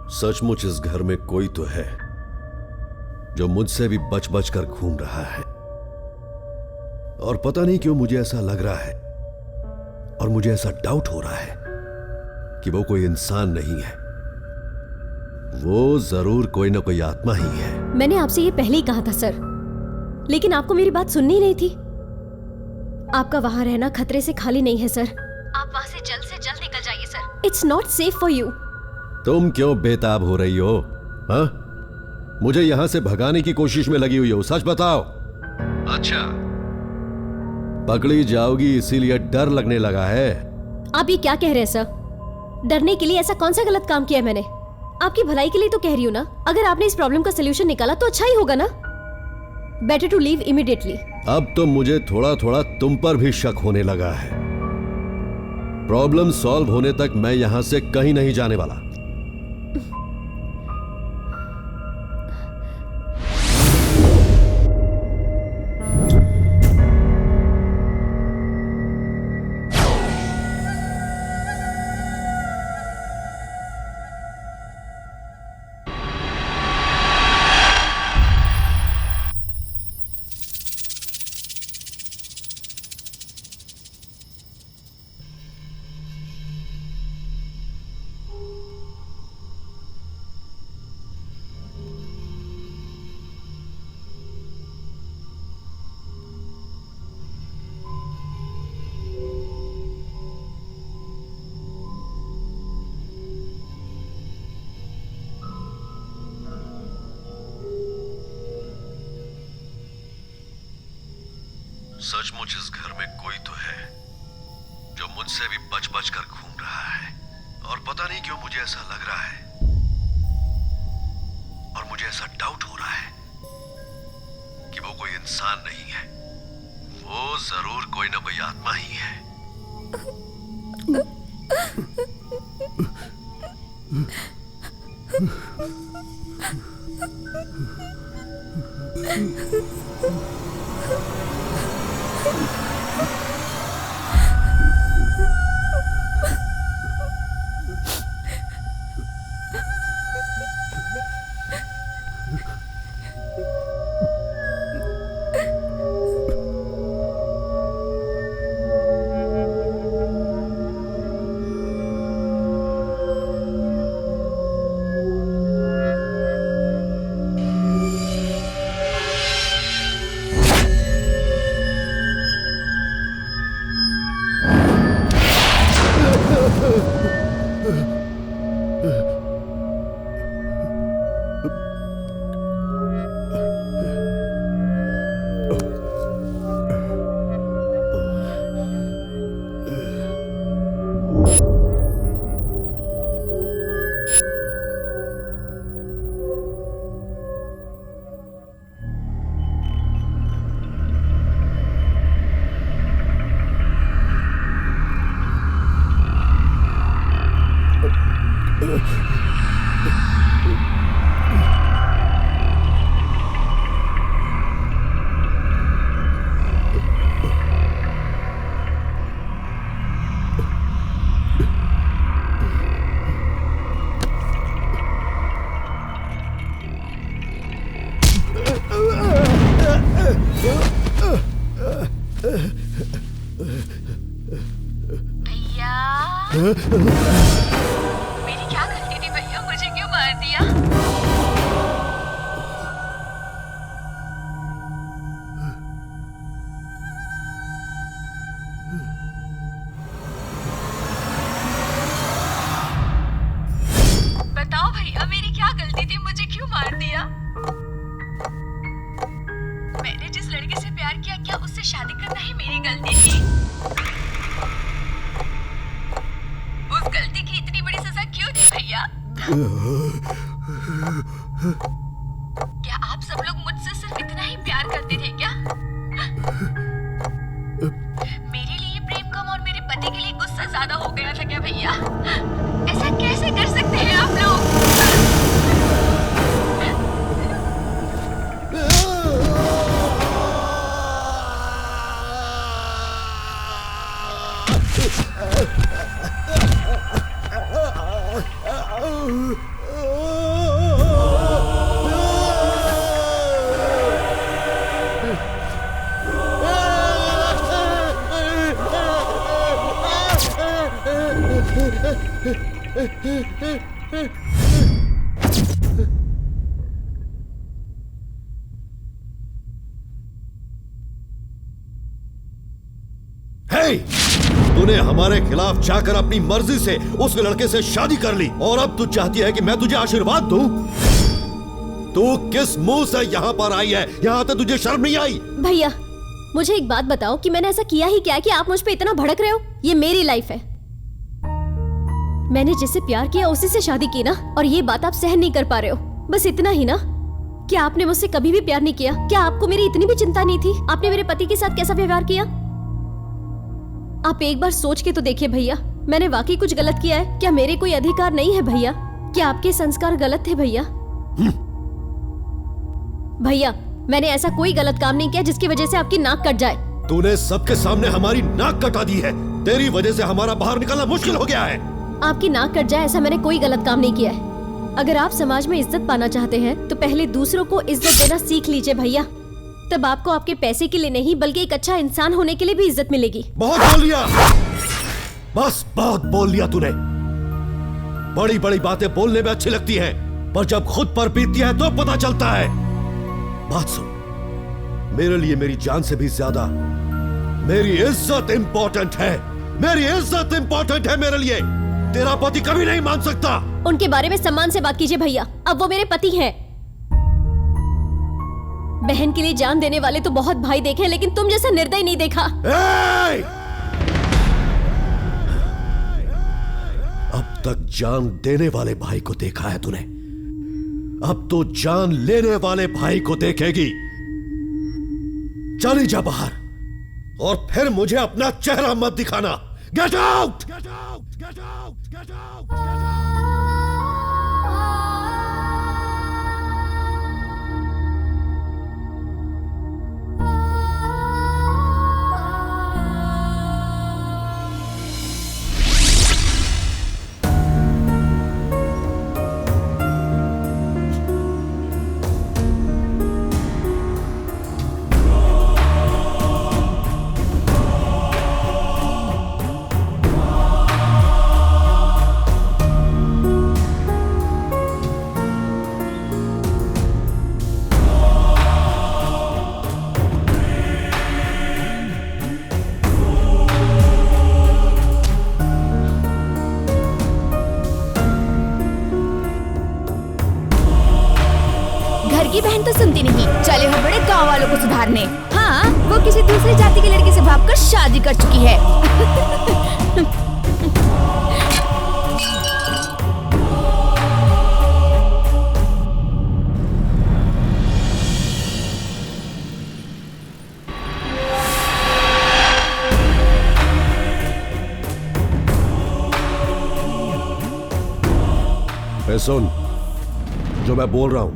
सचमुच इस घर में कोई तो है जो मुझसे भी बच बच कर घूम रहा है, और पता नहीं क्यों मुझे ऐसा लग रहा है और मुझे ऐसा डाउट हो रहा है कि वो कोई इंसान नहीं है, वो जरूर कोई ना कोई आत्मा ही है। मैंने आपसे ये पहले ही कहा था सर, लेकिन आपको मेरी बात सुननी नहीं थी। आपका वहां रहना खतरे से खाली नहीं है सर। आप वहां से जल्द निकल जाइए sir. It's not safe for you. तुम क्यों बेताब हो रही हो? हाँ, मुझे यहां से भगाने की कोशिश में लगी हुई हो, सच बताओ। अच्छा, पकड़ी जाओगी इसीलिए डर लगने लगा है? आप ये क्या कह रहे हैं सर? डरने के लिए ऐसा कौन सा गलत काम किया है मैंने? आपकी भलाई के लिए तो कह रही हूँ ना। अगर आपने इस प्रॉब्लम का सलूशन निकाला तो अच्छा ही होगा ना। Better to leave immediately. अब तो मुझे थोड़ा थोड़ा तुम पर भी शक होने लगा है। प्रॉब्लम सॉल्व होने तक मैं यहां से कहीं नहीं जाने वाला। सचमुच इस घर में कोई तो है जो मुझसे भी बच बच कर घूम रहा है, और पता नहीं क्यों मुझे ऐसा लग रहा है और मुझे ऐसा डाउट हो रहा है कि वो कोई इंसान नहीं है, वो जरूर कोई ना कोई आत्मा ही है। मेरी क्या गलती थी भैया, मुझे क्यों मार दिया? बताओ भैया, मेरी क्या गलती थी, मुझे क्यों मार दिया? मैंने जिस लड़के से प्यार किया, क्या उससे शादी करना ही मेरी गलती थी? उस गलती की इतनी बड़ी सजा क्यों दी भैया? क्या आप सब लोग मुझसे सिर्फ इतना ही प्यार करते थे क्या? मेरे लिए प्रेम कम और मेरे पति के लिए गुस्सा ज्यादा हो गया था क्या भैया? ऐसा कैसे कर सकते हैं आप लोग? हे! तूने हमारे खिलाफ जाकर अपनी मर्जी से उस लड़के से शादी कर ली और अब तू चाहती है कि मैं तुझे आशीर्वाद दूं? तू किस मुंह से यहाँ पर आई है? यहाँ तो तुझे शर्म नहीं आई? भैया मुझे एक बात बताओ कि मैंने ऐसा किया ही क्या है कि आप मुझ पे इतना भड़क रहे हो? ये मेरी लाइफ है, मैंने जिससे प्यार किया उसी से शादी की ना, और ये बात आप सहन नहीं कर पा रहे हो, बस इतना ही ना? क्या आपने मुझसे कभी भी प्यार नहीं किया? क्या आपको मेरी इतनी भी चिंता नहीं थी? आपने मेरे पति के साथ कैसा व्यवहार किया? आप एक बार सोच के तो देखिए भैया, मैंने वाकई कुछ गलत किया है क्या? मेरे कोई अधिकार नहीं है भैया? क्या आपके संस्कार गलत थे भैया? भैया मैंने ऐसा कोई गलत काम नहीं किया जिसकी वजह से आपकी नाक कट जाए। तूने सबके सामने हमारी नाक कटा दी है। तेरी वजह से हमारा बाहर निकलना मुश्किल हो गया है। आपकी नाक कट जाए ऐसा मैंने कोई गलत काम नहीं किया है। अगर आप समाज में इज्जत पाना चाहते हैं तो पहले दूसरों को इज्जत देना सीख लीजिए भैया, तब आपको आपके पैसे के लिए नहीं बल्कि एक अच्छा इंसान होने के लिए भी इज्जत मिलेगी। बहुत बोल लिया, बस बहुत बोल लिया तूने। बड़ी बड़ी बातें बोलने में अच्छी लगती हैं, पर जब खुद पर बीतती है तो पता चलता है। बात सुन, मेरे लिए मेरी जान से भी ज्यादा मेरी इज्जत इंपॉर्टेंट है। मेरी इज्जत इंपॉर्टेंट है मेरे लिए। तेरा पति कभी नहीं मान सकता। उनके बारे में सम्मान से बात कीजिए भैया, अब वो मेरे पति हैं। बहन के लिए जान देने वाले तो बहुत भाई देखे हैं, लेकिन तुम जैसा निर्दयी नहीं देखा। अब तक जान देने वाले भाई को देखा है तूने, अब तो जान लेने वाले भाई को देखेगी। चली जा बाहर और फिर मुझे अपना चेहरा मत दिखाना। Get out! Get out! Get out! Get out! सुधारने। हाँ, वो किसी दूसरी जाति के लड़के से भागकर शादी कर चुकी है। सुन, जो मैं बोल रहा हूं,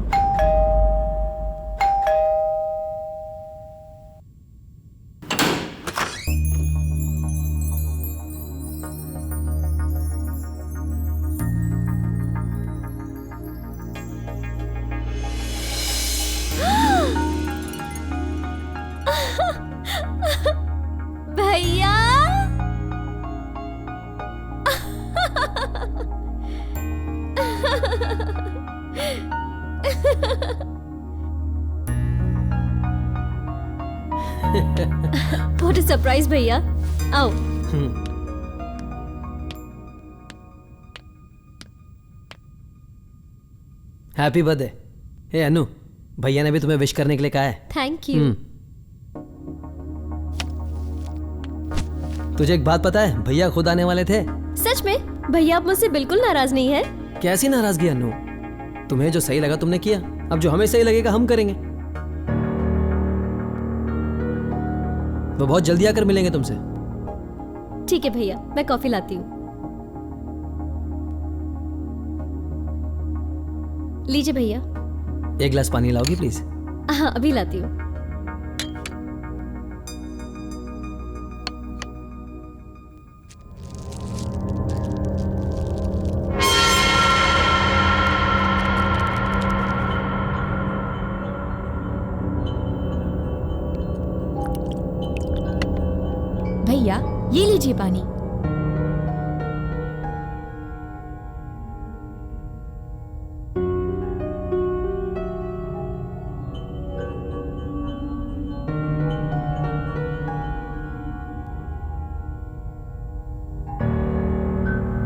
भैया व्हाट अ सरप्राइज भैया, आओ। Happy birthday. हे अनु, भैया ने भी तुम्हें विश करने के लिए कहा है। Thank you. तुझे एक बात पता है, भैया खुद आने वाले थे। सच में? भैया आप मुझसे बिल्कुल नाराज नहीं है? कैसी नाराजगी अनु, तुम्हें जो सही लगा तुमने किया, अब जो हमें सही लगेगा हम करेंगे। वो बहुत जल्दी आकर मिलेंगे तुमसे। ठीक है भैया, मैं कॉफी लाती हूँ। लीजिए भैया। एक गिलास पानी लाओगी प्लीज? हाँ, अभी लाती हूँ। लीजिए पानी।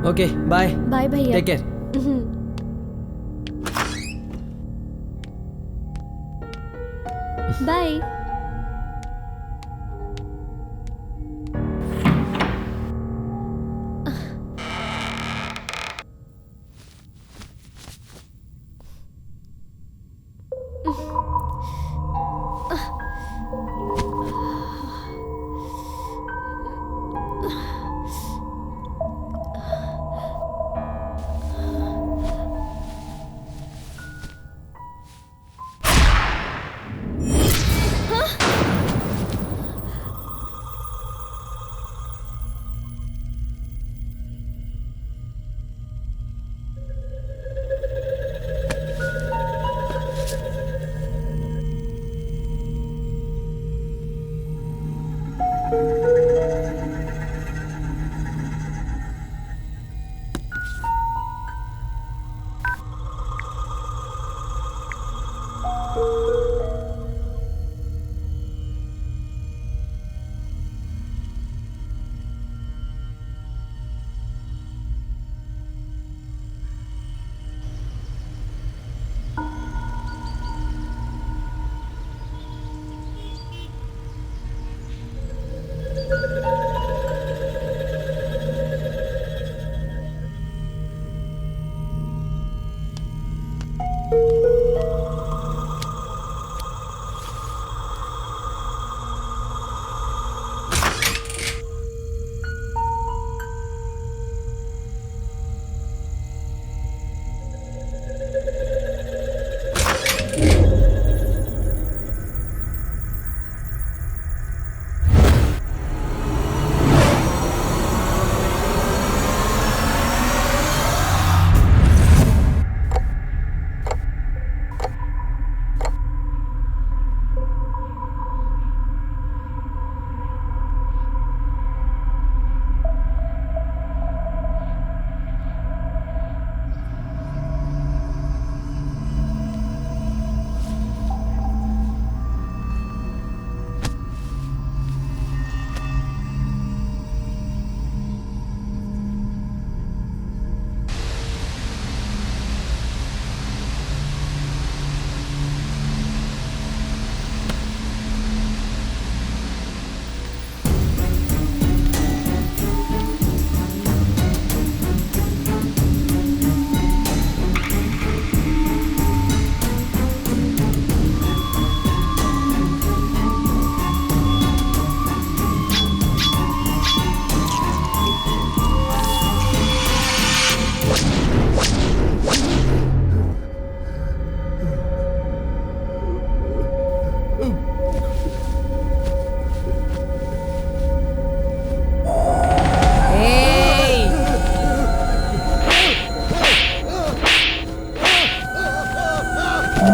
Okay bye. बाय भैया। Take care. बाय।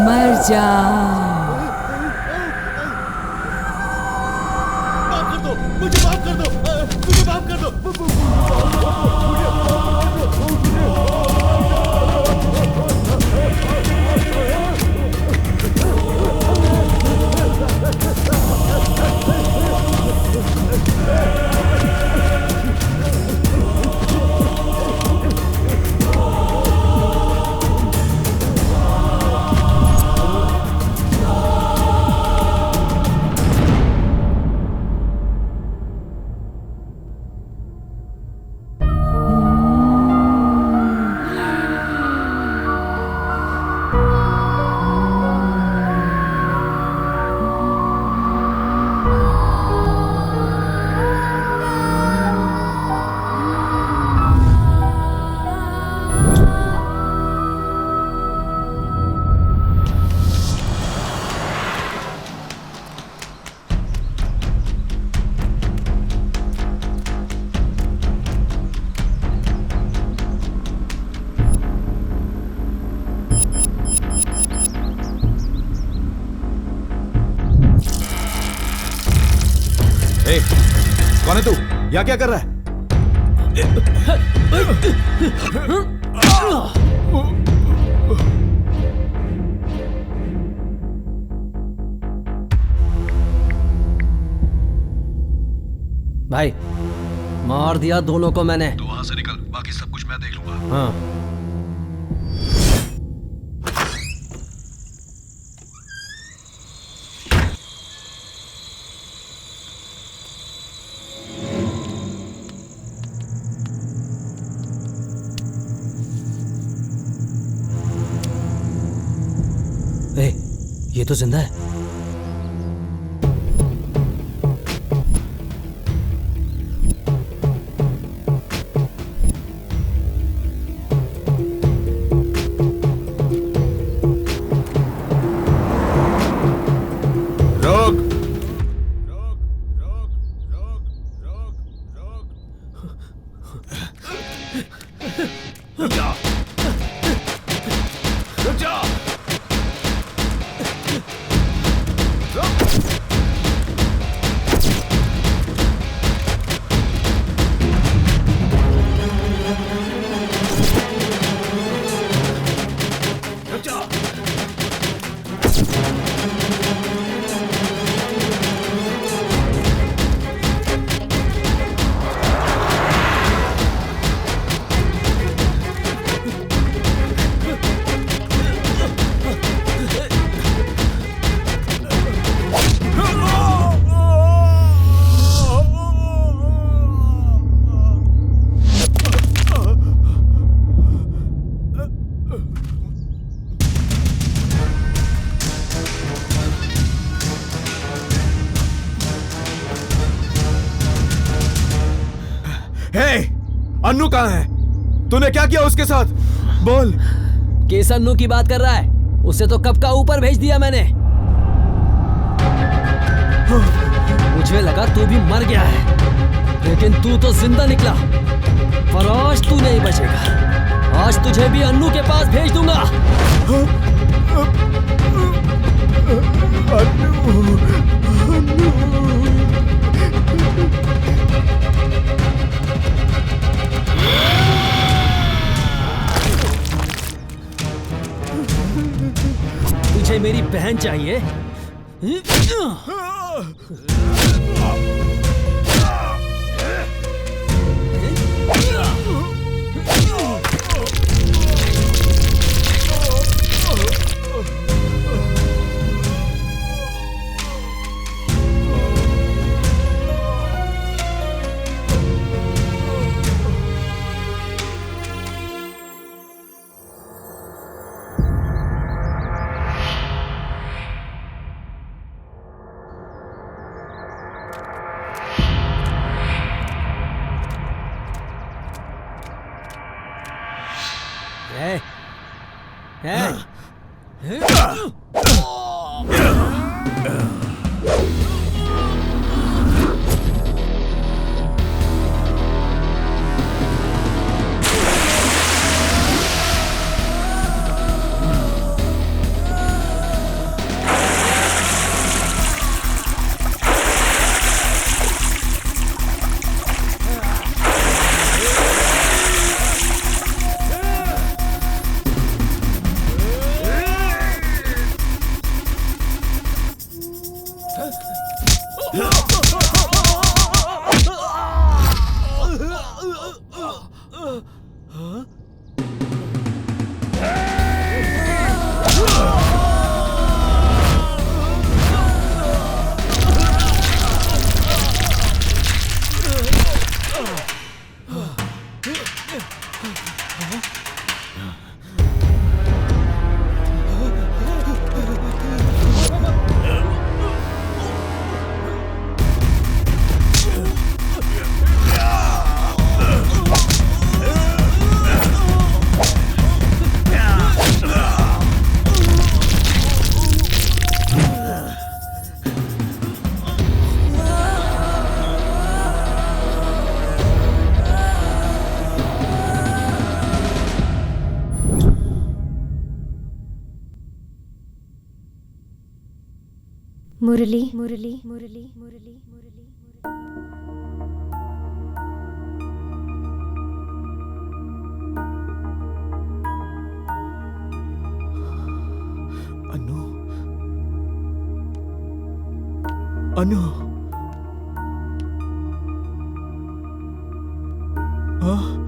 मर जा। माफ कर दो, मुझे माफ कर दो, मुझे माफ कर दो। कौन है तू? यहाँ क्या कर रहा है? भाई मार दिया दोनों को मैंने। तू वहां से निकल, बाकी सब कुछ मैं देख लूंगा। हाँ। ए, ये तो जिंदा है। अन्नू कहाँ है? तूने क्या किया उसके साथ? बोल। किस अन्नू की बात कर रहा है? उसे तो कब का ऊपर भेज दिया मैंने। मुझे लगा तू भी मर गया है, लेकिन तू तो जिंदा निकला। पर आज तू नहीं बचेगा। आज तुझे भी अन्नू के पास भेज दूंगा। तुझे मेरी बहन चाहिए? मुरली मुरली मुरली मुरली मुरली अनु। हाँ?